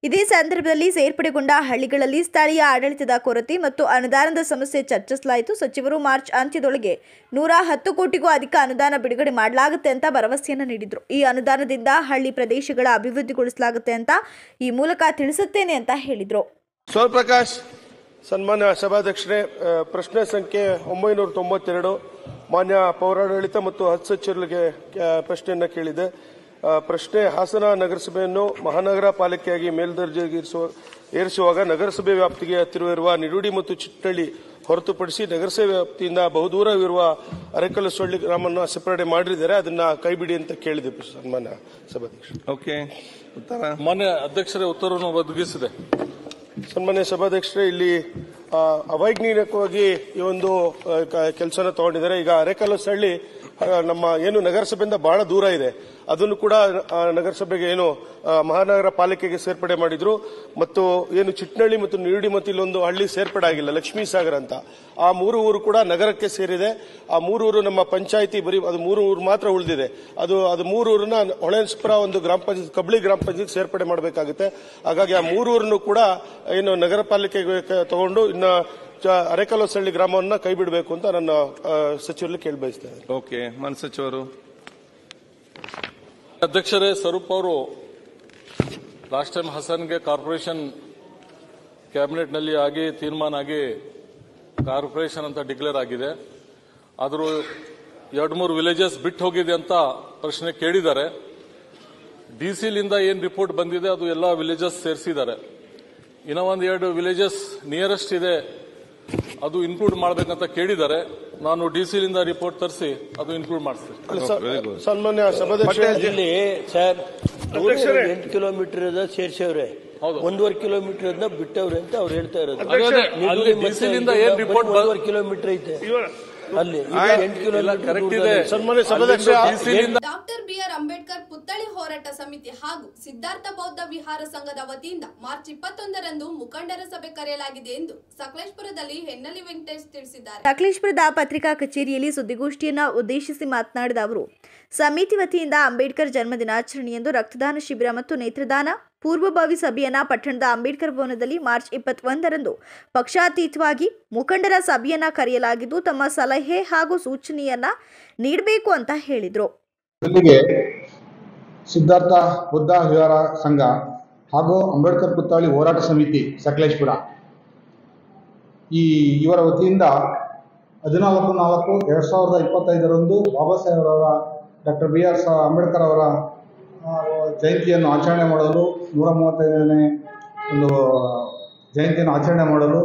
[SPEAKER 2] ಇದೇ ಸಂದರ್ಭದಲ್ಲಿ ಸೇರ್ಪಡೆಗೊಂಡ ಹಳ್ಳಿಗಳಲ್ಲಿ ಸ್ಥಳೀಯ ಆಡಳಿತದ ಕೊರತೆ ಮತ್ತು ಅನುದಾನದ ಸಮಸ್ಯೆ ಚರ್ಚಿಸಲಾಯಿತು. ಸಚಿವರು ಮಾರ್ಚ್ ಅಂತ್ಯದೊಳಗೆ 110 ಕೋಟಿಗೂ ಅಧಿಕ ಅನುದಾನ ಬಿಡುಗಡೆ ಮಾಡಲಾಗುತ್ತೆ ಅಂತ ಭರವಸೆಯನ್ನು ನೀಡಿದರು. ಈ ಅನುದಾನದಿಂದ ಹಳ್ಳಿ ಪ್ರದೇಶಗಳ ಅಭಿವೃದ್ಧಿಗೊಳಿಸಲಾಗುತ್ತೆ ಅಂತ ಈ ಮೂಲಕ ತಿಳಿಸುತ್ತೇನೆ ಅಂತ ಹೇಳಿದರು.
[SPEAKER 8] ಸೋಮಪ್ರಕಾಶ್. ಸನ್ಮಾನ್ಯ ಸಭಾಧ್ಯಕ್ಷರೇ, ಪ್ರಶ್ನೆ ಸಂಖ್ಯೆ 992 ಮಾನ್ಯ ಪೌರಾಡಳಿತ ಮತ್ತು ಹಜ್ ಸಚಿವರಿಗೆ ಪ್ರಶ್ನೆಯನ್ನ ಕೇಳಿದೆ. ಪ್ರಶ್ನೆ, ಹಾಸನ ನಗರಸಭೆಯನ್ನು ಮಹಾನಗರ ಪಾಲಿಕೆಯಾಗಿ ಮೇಲ್ದರ್ಜೆಗೆ ಏರಿಸುವಾಗ ನಗರಸಭೆ ವ್ಯಾಪ್ತಿಗೆ ಹತ್ತಿರವಿರುವ ನಿಡೂಡಿ ಮತ್ತು ಚಿಟ್ಟಳ್ಳಿ ಹೊರತುಪಡಿಸಿ ನಗರಸಭೆ ವ್ಯಾಪ್ತಿಯಿಂದ ಬಹುದೂರವಿರುವ ಅರೆಕಲ್ಲು ಸೊಳ್ಳಿ ಗ್ರಾಮವನ್ನು ಸೆಪರೇಟ್ ಮಾಡಿದ್ದಾರೆ, ಅದನ್ನ ಕೈಬಿಡಿ ಅಂತ ಕೇಳಿದೆ ಸನ್ಮಾನ್ಯ ಸಭಾಧ್ಯಕ್ಷರು.
[SPEAKER 9] ಓಕೆ, ಉತ್ತರ
[SPEAKER 4] ಮಾನ್ಯ ಅಧ್ಯಕ್ಷರೇ ಉತ್ತರವನ್ನು ಒದಗಿಸಿದೆ.
[SPEAKER 8] ಸನ್ಮಾನ್ಯ ಸಭಾಧ್ಯಕ್ಷರೇ, ಇಲ್ಲಿ ಅವೈಜ್ಞಾನಿಕವಾಗಿ ಈ ಒಂದು ಕೆಲಸನ ತಗೊಂಡಿದ್ದಾರೆ. ಈಗ ಅರೆಕಲ್ಲು ಸೊಳ್ಳಿ ನಮ್ಮ ಏನು ನಗರಸಭೆಯಿಂದ ಬಹಳ ದೂರ ಇದೆ, ಅದನ್ನು ಕೂಡ ನಗರಸಭೆಗೆ ಏನು ಮಹಾನಗರ ಪಾಲಿಕೆಗೆ ಸೇರ್ಪಡೆ ಮಾಡಿದ್ರು. ಮತ್ತು ಏನು ಚಿಟ್ನಳ್ಳಿ ಮತ್ತು ನಿಡೂಡಿ ಮತ್ತು ಇಲ್ಲೊಂದು ಹಳ್ಳಿ ಸೇರ್ಪಡೆ ಆಗಿಲ್ಲ, ಲಕ್ಷ್ಮೀಸಾಗರ ಅಂತ. ಆ 3 ಊರು ಕೂಡ ನಗರಕ್ಕೆ ಸೇರಿದೆ. ಆ 3 ಊರು ನಮ್ಮ ಪಂಚಾಯಿತಿ ಬರೀ ಅದು 3 ಊರು ಮಾತ್ರ ಉಳಿದಿದೆ. ಅದು 3 ಊರನ್ನ ಹೊಳೆನರಸೀಪುರ ಒಂದು ಗ್ರಾಮ ಪಂಚಾಯತ್, ಕಬ್ಳಿ ಗ್ರಾಮ ಪಂಚಾಯತ್ ಸೇರ್ಪಡೆ ಮಾಡಬೇಕಾಗುತ್ತೆ. ಹಾಗಾಗಿ ಆ 3 ಊರನ್ನು ಕೂಡ ಏನು ನಗರ ಪಾಲಿಕೆಗೆ ತಗೊಂಡು ಇನ್ನು ಅರೆಕಲ್ಲು ಸಳ್ಳಿ ಗ್ರಾಮವನ್ನ ಕೈ ಬಿಡಬೇಕು ಅಂತ ನನ್ನ ಸಚಿವರಲ್ಲಿ ಕೇಳಿ ಬಯಸ್ತೇನೆ.
[SPEAKER 9] ಓಕೆ, ಮಾನ್ಯ ಸಚಿವರು.
[SPEAKER 4] ಅಧ್ಯಕ್ಷರೇ, ಸ್ವರೂಪ್ ಅವರು ಲಾಸ್ಟ್ ಟೈಮ್ ಹಾಸನ್ಗೆ ಕಾರ್ಪೊರೇಷನ್ ಕ್ಯಾಬಿನೆಟ್ನಲ್ಲಿ ಆಗಿ ತೀರ್ಮಾನ ಆಗಿ
[SPEAKER 11] ಕಾರ್ಪೊರೇಷನ್ ಅಂತ ಡಿಕ್ಲೇರ್ ಆಗಿದೆ. ಆದರೂ 2-3 ವಿಲೇಜಸ್ ಬಿಟ್ಟು ಹೋಗಿದೆ ಅಂತ ಪ್ರಶ್ನೆ ಕೇಳಿದ್ದಾರೆ. ಡಿಸಿಲಿಂದ ಏನು ರಿಪೋರ್ಟ್ ಬಂದಿದೆ ಅದು ಎಲ್ಲ ವಿಲೇಜಸ್ ಸೇರಿಸಿದ್ದಾರೆ. ಇನ್ನೂ 1-2 ವಿಲೇಜಸ್ ನಿಯರೆಸ್ಟ್ ಇದೆ, ಅದು ಇನ್ಕ್ಲೂಡ್ ಮಾಡಬೇಕಂತ ಕೇಳಿದ್ದಾರೆ. ನಾನು ಡಿಸಿಲಿಂದ ರಿಪೋರ್ಟ್ ತರಿಸಿ ಅದು ಇನ್ಕ್ಲೂಡ್ ಮಾಡಿಸ್ತೀನಿ.
[SPEAKER 8] ಸನ್ಮಾನ್ಯ ಸಭಾಧ್ಯಕ್ಷರೇ,
[SPEAKER 12] ಇಲ್ಲಿ ಸರ್ 8 ಕಿಲೋಮೀಟರ್ ಸೇರಿಸವ್ರೆ, 1.5 ಕಿಲೋಮೀಟರ್ ಬಿಟ್ಟವ್ರೆ ಅಂತ ಅವ್ರು ಹೇಳ್ತಾ ಇರೋದು.
[SPEAKER 11] ಡಿಸಿಲಿಂದ ಏನು ರಿಪೋರ್ಟ್
[SPEAKER 12] 1.5 ಕಿಲೋಮೀಟರ್ ಐತೆ ಅಲ್ಲಿ, 8 ಕಿಲೋಮೀಟರ್
[SPEAKER 8] ಕರೆಕ್ಟ್ ಇದೆ. ಸನ್ಮಾನ್ಯ ಸಭಾಧ್ಯಕ್ಷ,
[SPEAKER 1] ಡಾಕ್ಟರ್ ಬಿಆರ್ ಅಂಬೇಡ್ಕರ್ ಪುತ್ಥಳಿ ಹೋರಾಟ ಸಮಿತಿ ಹಾಗೂ ಸಿದ್ಧಾರ್ಥ ಬೌದ್ಧ ವಿಹಾರ ಸಂಘದ ವತಿಯಿಂದ ಮಾರ್ಚ್ 21ರಂದು ಮುಖಂಡರ ಸಭೆ ಕರೆಯಲಾಗಿದೆ ಎಂದು ಸಕಲೇಶಪುರದಲ್ಲಿ ಹೆನ್ನಲಿ ವೆಂಕಟೇಶ್ ತಿಳಿಸಿದ್ದಾರೆ.
[SPEAKER 2] ಸಕಲೇಶಪುರದ ಪತ್ರಿಕಾ ಕಚೇರಿಯಲ್ಲಿ ಸುದ್ದಿಗೋಷ್ಠಿಯನ್ನು ಉದ್ದೇಶಿಸಿ ಮಾತನಾಡಿದ ಅವರು, ಸಮಿತಿ ವತಿಯಿಂದ ಅಂಬೇಡ್ಕರ್ ಜನ್ಮ ದಿನಾಚರಣೆಯಂದು ರಕ್ತದಾನ ಶಿಬಿರ ಮತ್ತು ನೇತ್ರದಾನ ಪೂರ್ವಭಾವಿ ಸಭೆಯನ್ನ ಪಟ್ಟಣದ ಅಂಬೇಡ್ಕರ್ ಭವನದಲ್ಲಿ ಮಾರ್ಚ್ 21ರಂದು ಪಕ್ಷಾತೀತವಾಗಿ ಮುಖಂಡರ ಸಭೆಯನ್ನ ಕರೆಯಲಾಗಿದ್ದು ತಮ್ಮ ಸಲಹೆ ಹಾಗೂ ಸೂಚನೆಯನ್ನ ನೀಡಬೇಕು ಅಂತ ಹೇಳಿದರು.
[SPEAKER 13] ಜೊತೆಗೆ ಸಿದ್ಧಾರ್ಥ ಬೌದ್ಧ ವಿಹಾರ ಸಂಘ ಹಾಗೂ ಅಂಬೇಡ್ಕರ್ ಪುತ್ಥಳಿ ಹೋರಾಟ ಸಮಿತಿ ಸಕಲೇಶಪುರ ಇವರ ವತಿಯಿಂದ 14/4/2025ರಂದು ಬಾಬಾ ಸಾಹೇಬ್ ಅವರ ಡಾಕ್ಟರ್ BR ಅಂಬೇಡ್ಕರ್ ಅವರ ಜಯಂತಿಯನ್ನು ಆಚರಣೆ ಮಾಡಲು 135ನೇ ಒಂದು ಜಯಂತಿಯನ್ನು ಆಚರಣೆ ಮಾಡಲು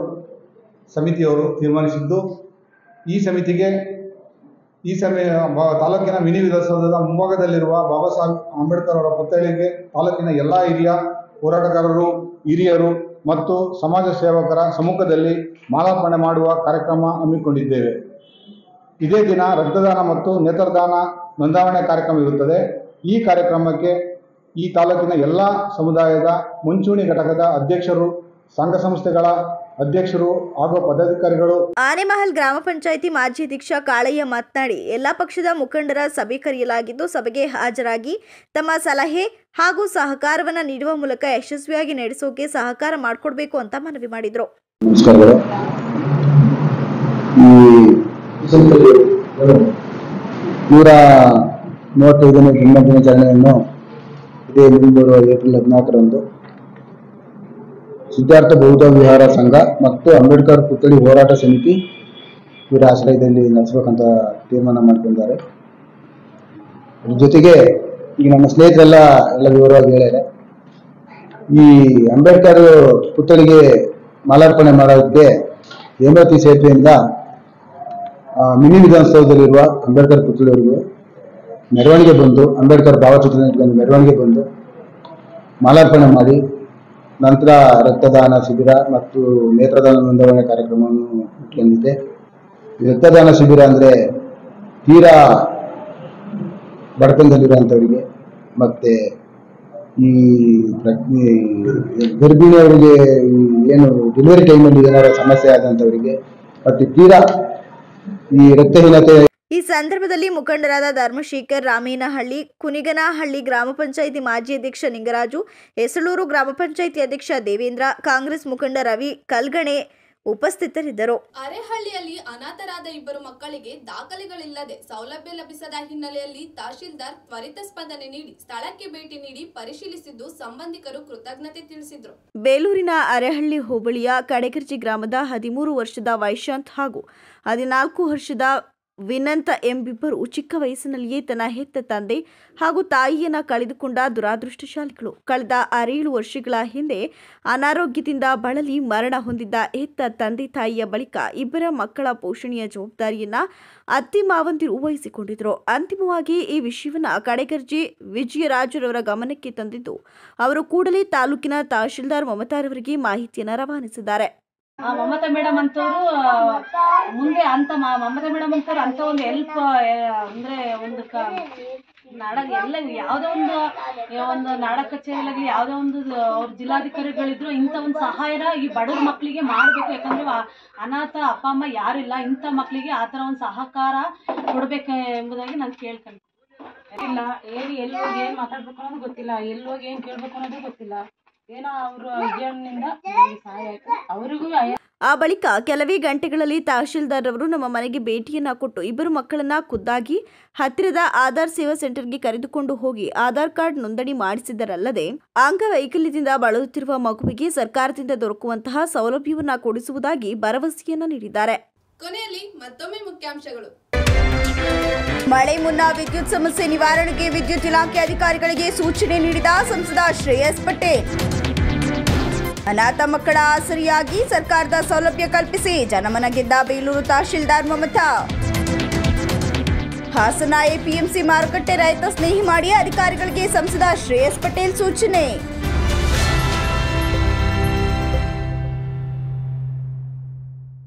[SPEAKER 13] ಸಮಿತಿಯವರು ತೀರ್ಮಾನಿಸಿದ್ದು, ಈ ತಾಲೂಕಿನ ಮಿನಿ ವಿಧಾನಸೌಧದ ಮುಂಭಾಗದಲ್ಲಿರುವ ಬಾಬಾ ಸಾಹೇಬ್ ಅಂಬೇಡ್ಕರ್ ಅವರ ಪುತ್ಥಳಿಗೆ ತಾಲೂಕಿನ ಎಲ್ಲ ಹೋರಾಟಗಾರರು, ಹಿರಿಯರು ಮತ್ತು ಸಮಾಜ ಸೇವಕರ ಸಮ್ಮುಖದಲ್ಲಿ ಮಾಲಾರ್ಪಣೆ ಮಾಡುವ ಕಾರ್ಯಕ್ರಮ ಹಮ್ಮಿಕೊಂಡಿದ್ದೇವೆ. ಇದೇ ದಿನ ರಕ್ತದಾನ ಮತ್ತು ನೇತ್ರದಾನ ನೋಂದಾವಣೆ ಕಾರ್ಯಕ್ರಮ ಇರುತ್ತದೆ. ಈ ಕಾರ್ಯಕ್ರಮಕ್ಕೆ ಈ ತಾಲೂಕಿನ ಎಲ್ಲ ಸಮುದಾಯದ ಮುಂಚೂಣಿ ಘಟಕದ ಅಧ್ಯಕ್ಷರು, ಸಂಘ ಸಂಸ್ಥೆಗಳ ಅಧ್ಯಕ್ಷರು ಹಾಗೂ ಪದಾಧಿಕಾರಿಗಳು.
[SPEAKER 2] ಆನೆಮಹಲ್ ಗ್ರಾಮ ಪಂಚಾಯಿತಿ ಮಾಜಿ ಅಧ್ಯಕ್ಷ ಕಾಳಯ್ಯ ಮಾತನಾಡಿ, ಎಲ್ಲಾ ಪಕ್ಷದ ಮುಖಂಡರ ಸಭೆ ಕರೆಯಲಾಗಿದ್ದು ಸಭೆಗೆ ಹಾಜರಾಗಿ ತಮ್ಮ ಸಲಹೆ ಹಾಗೂ ಸಹಕಾರವನ್ನು ನೀಡುವ ಮೂಲಕ ಯಶಸ್ವಿಯಾಗಿ ನಡೆಸೋಕೆ ಸಹಕಾರ ಮಾಡಿಕೊಡ್ಬೇಕು ಅಂತ ಮನವಿ ಮಾಡಿದರು.
[SPEAKER 13] ನಮಸ್ಕಾರಗಳು. ಈ 135ನೇ ಜನ್ಮ ದಿನಾಚರಣೆಯನ್ನು ಇದೇ ಮುಂಬರುವ ಏಪ್ರಿಲ್ 14ರಂದು ಸಿದ್ಧಾರ್ಥ ಬೌದ್ಧ ವಿಹಾರ ಸಂಘ ಮತ್ತು ಅಂಬೇಡ್ಕರ್ ಪುತ್ಥಳಿ ಹೋರಾಟ ಸಮಿತಿ ಇವರ ಆಶ್ರಯದಲ್ಲಿ ನಡೆಸಬೇಕಂತ ತೀರ್ಮಾನ ಮಾಡಿಕೊಂಡಿದ್ದಾರೆ. ಅದ್ರ ಜೊತೆಗೆ ಈಗ ನಮ್ಮ ಸ್ನೇಹಿತರೆಲ್ಲ ವಿವರವಾಗಿ ಹೇಳಿದ್ದಾರೆ. ಈ ಅಂಬೇಡ್ಕರ್ ಪುತ್ಥಳಿಗೆ ಮಾಲಾರ್ಪಣೆ ಮಾಡೋದಕ್ಕೆ ಹೇಮಾವತಿ ಸೇತುವೆಯಿಂದ ಮಿನಿ ವಿಧಾನಸೌಧದಲ್ಲಿರುವ ಅಂಬೇಡ್ಕರ್ ಪುತ್ಥಳಿವರೆಗೂ ಮೆರವಣಿಗೆ ಬಂದು ಅಂಬೇಡ್ಕರ್ ಭಾವಚಿತ್ರ ಇಟ್ಕೊಂಡು ಮೆರವಣಿಗೆ ಬಂದು ಮಾಲಾರ್ಪಣೆ ಮಾಡಿ ನಂತರ ರಕ್ತದಾನ ಶಿಬಿರ ಮತ್ತು ನೇತ್ರದಾನ ನೋಂದಾವಣೆ ಕಾರ್ಯಕ್ರಮವನ್ನು ಇಟ್ಕೊಂಡಿದೆ. ರಕ್ತದಾನ ಶಿಬಿರ ಅಂದರೆ ತೀರಾ ಬಡತನದಲ್ಲಿರುವಂಥವರಿಗೆ ಮತ್ತು ಈ ಗರ್ಭಿಣಿಯವರಿಗೆ ಏನು ಡೆಲಿವರಿ ಟೈಮಲ್ಲಿ ಏನಾದರೂ ಸಮಸ್ಯೆ ಆದಂಥವರಿಗೆ ಮತ್ತು ತೀರಾ ಈ ರಕ್ತಹೀನತೆ.
[SPEAKER 2] ಈ ಸಂದರ್ಭದಲ್ಲಿ ಮುಖಂಡರಾದ ಧರ್ಮಶೇಖರ್, ರಾಮೇನಹಳ್ಳಿ, ಕುನಿಗನಹಳ್ಳಿ ಗ್ರಾಮ ಪಂಚಾಯಿತಿ ಮಾಜಿ ಅಧ್ಯಕ್ಷ ನಿಂಗರಾಜು, ಹೆಸಳೂರು ಗ್ರಾಮ ಪಂಚಾಯಿತಿ ಅಧ್ಯಕ್ಷ ದೇವೇಂದ್ರ, ಕಾಂಗ್ರೆಸ್ ಮುಖಂಡ ರವಿ ಕಲ್ಗಣೆ ಉಪಸ್ಥಿತರಿದ್ದರು.
[SPEAKER 1] ಅರೆಹಳ್ಳಿಯಲ್ಲಿ ಅನಾಥರಾದ 2 ಮಕ್ಕಳಿಗೆ ದಾಖಲೆಗಳಿಲ್ಲದೆ ಸೌಲಭ್ಯ ಲಭಿಸದ ಹಿನ್ನೆಲೆಯಲ್ಲಿ ತಹಶೀಲ್ದಾರ್ ತ್ವರಿತ ಸ್ಪಂದನೆ ನೀಡಿ ಸ್ಥಳಕ್ಕೆ ಭೇಟಿ ನೀಡಿ ಪರಿಶೀಲಿಸಿದ್ದು ಸಂಬಂಧಿಕರು ಕೃತಜ್ಞತೆ ತಿಳಿಸಿದರು.
[SPEAKER 2] ಬೇಲೂರಿನ ಅರೆಹಳ್ಳಿ ಹೋಬಳಿಯ ಕಡೆಗರ್ಜಿ ಗ್ರಾಮದ 13 ವರ್ಷದ ವೈಶಾಂತ್ ಹಾಗೂ 14 ವರ್ಷದ ವಿನಂತ ಎಂಬಿಬ್ಬರು ಚಿಕ್ಕ ವಯಸ್ಸಿನಲ್ಲಿಯೇ ತನ್ನ ಹೆತ್ತ ತಂದೆ ಹಾಗೂ ತಾಯಿಯನ್ನ ಕಳೆದುಕೊಂಡ ದುರಾದೃಷ್ಟಶಾಲಿಗಳು. ಕಳೆದ 6-7 ವರ್ಷಗಳ ಹಿಂದೆ ಅನಾರೋಗ್ಯದಿಂದ ಬಳಲಿ ಮರಣ ಹೊಂದಿದ್ದ ಹೆತ್ತ ತಂದೆ ತಾಯಿಯ ಬಳಿಕ 2 ಮಕ್ಕಳ ಪೋಷಣೆಯ ಜವಾಬ್ದಾರಿಯನ್ನ ಅತ್ತಿ ಮಾವಂದಿರು ವಹಿಸಿಕೊಂಡಿದ್ರು. ಅಂತಿಮವಾಗಿ ಈ ವಿಷಯವನ್ನ ಕಡೆಗರ್ಜಿ ವಿಜಯರಾಜರವರ ಗಮನಕ್ಕೆ ತಂದಿದ್ದು ಅವರು ಕೂಡಲೇ ತಾಲೂಕಿನ ತಹಶೀಲ್ದಾರ್ ಮಮತಾರವರಿಗೆ ಮಾಹಿತಿಯನ್ನು ರವಾನಿಸಿದ್ದಾರೆ.
[SPEAKER 14] ಮಮತಾ ಮೇಡಮ್ ಅಂತವರು ಮುಂದೆ ಮಮತಾ ಮೇಡಮ್ ಅಂತವ್ರು ಅಂತ ಒಂದು ಹೆಲ್ಪ್ ಅಂದ್ರೆ ಒಂದು ನಾಡಕ ಎಲ್ಲ ಯಾವುದೋ ಒಂದು ನಾಡಕ ಕಚೇರಿಯಾಗಲಿ ಯಾವುದೋ ಒಂದು ಅವ್ರ ಜಿಲ್ಲಾಧಿಕಾರಿಗಳಿದ್ರು ಇಂಥ ಒಂದು ಸಹಾಯನ ಈ ಬಡವ್ರ ಮಕ್ಕಳಿಗೆ ಮಾಡಬೇಕು. ಯಾಕಂದ್ರೆ ಅನಾಥ ಅಪ್ಪ ಅಮ್ಮ ಯಾರಿಲ್ಲ, ಇಂಥ ಮಕ್ಕಳಿಗೆ ಆ ಥರ ಒಂದು ಸಹಕಾರ ಕೊಡ್ಬೇಕು ಎಂಬುದಾಗಿ ನಾನು ಕೇಳ್ಕೊಂಡೆ. ಇಲ್ಲ ಎಲ್ಲಿ ಹೋಗಿ ಏನು ಮಾತಾಡ್ಬೇಕು ಅನ್ನೋದು ಗೊತ್ತಿಲ್ಲ, ಎಲ್ಲಿ ಹೋಗಿ ಏನು ಕೇಳ್ಬೇಕು ಅನ್ನೋದು ಗೊತ್ತಿಲ್ಲ. ಏನೋ ಅವರು ವಿಜಯನಿಂದ ಸಹಾಯ ಆಯ್ತು ಅವರಿಗೂ.
[SPEAKER 2] ಆ ಬಳಿಕ ಕೆಲವೇ ಗಂಟೆಗಳಲ್ಲಿ ತಹಶೀಲ್ದಾರ್ ಅವರು ನಮ್ಮ ಮನೆಗೆ ಭೇಟಿಯನ್ನ ಕೊಟ್ಟು 2 ಮಕ್ಕಳನ್ನ ಖುದ್ದಾಗಿ ಹತ್ತಿರದ ಆಧಾರ್ ಸೇವಾ ಸೆಂಟರ್ಗೆ ಕರೆದುಕೊಂಡು ಹೋಗಿ ಆಧಾರ್ ಕಾರ್ಡ್ ನೋಂದಣಿ ಮಾಡಿಸಿದರಲ್ಲದೆ ಅಂಗವೈಕಲ್ಯದಿಂದ ಬಳಲುತ್ತಿರುವ ಮಗುವಿಗೆ ಸರ್ಕಾರದಿಂದ ದೊರಕುವಂತಹ ಸೌಲಭ್ಯವನ್ನ ಕೊಡಿಸುವುದಾಗಿ ಭರವಸೆಯನ್ನ ನೀಡಿದ್ದಾರೆ.
[SPEAKER 1] ಕೊನೆಯಲ್ಲಿ ಮತ್ತೊಮ್ಮೆ ಮುಖ್ಯಾಂಶಗಳು.
[SPEAKER 2] ಮಳೆ ಮುನ್ನ ವಿದ್ಯುತ್ ಸಮಸ್ಯೆ ನಿವಾರಣೆಗೆ ವಿದ್ಯುತ್ ಇಲಾಖೆ ಅಧಿಕಾರಿಗಳಿಗೆ ಸೂಚನೆ ನೀಡಿದ ಸಂಸದ ಶ್ರೇಯಸ್ ಪಟೇಲ್. ಅನಾಥ ಮಕ್ಕಳ ಆಸರೆಯಾಗಿ ಸರ್ಕಾರದ ಸೌಲಭ್ಯ ಕಲ್ಪಿಸಿ ಜನಮನ ಗೆದ್ದ ಬೇಲೂರು ತಹಶೀಲ್ದಾರ್ ಮಮತಾ. ಹಾಸನ ಎಪಿಎಂಸಿ ಮಾರುಕಟ್ಟೆ ರೈತ ಸ್ನೇಹಿ ಮಾಡಿ ಅಧಿಕಾರಿಗಳಿಗೆ ಸಂಸದ ಶ್ರೇಯಸ್ ಪಟೇಲ್ ಸೂಚನೆ.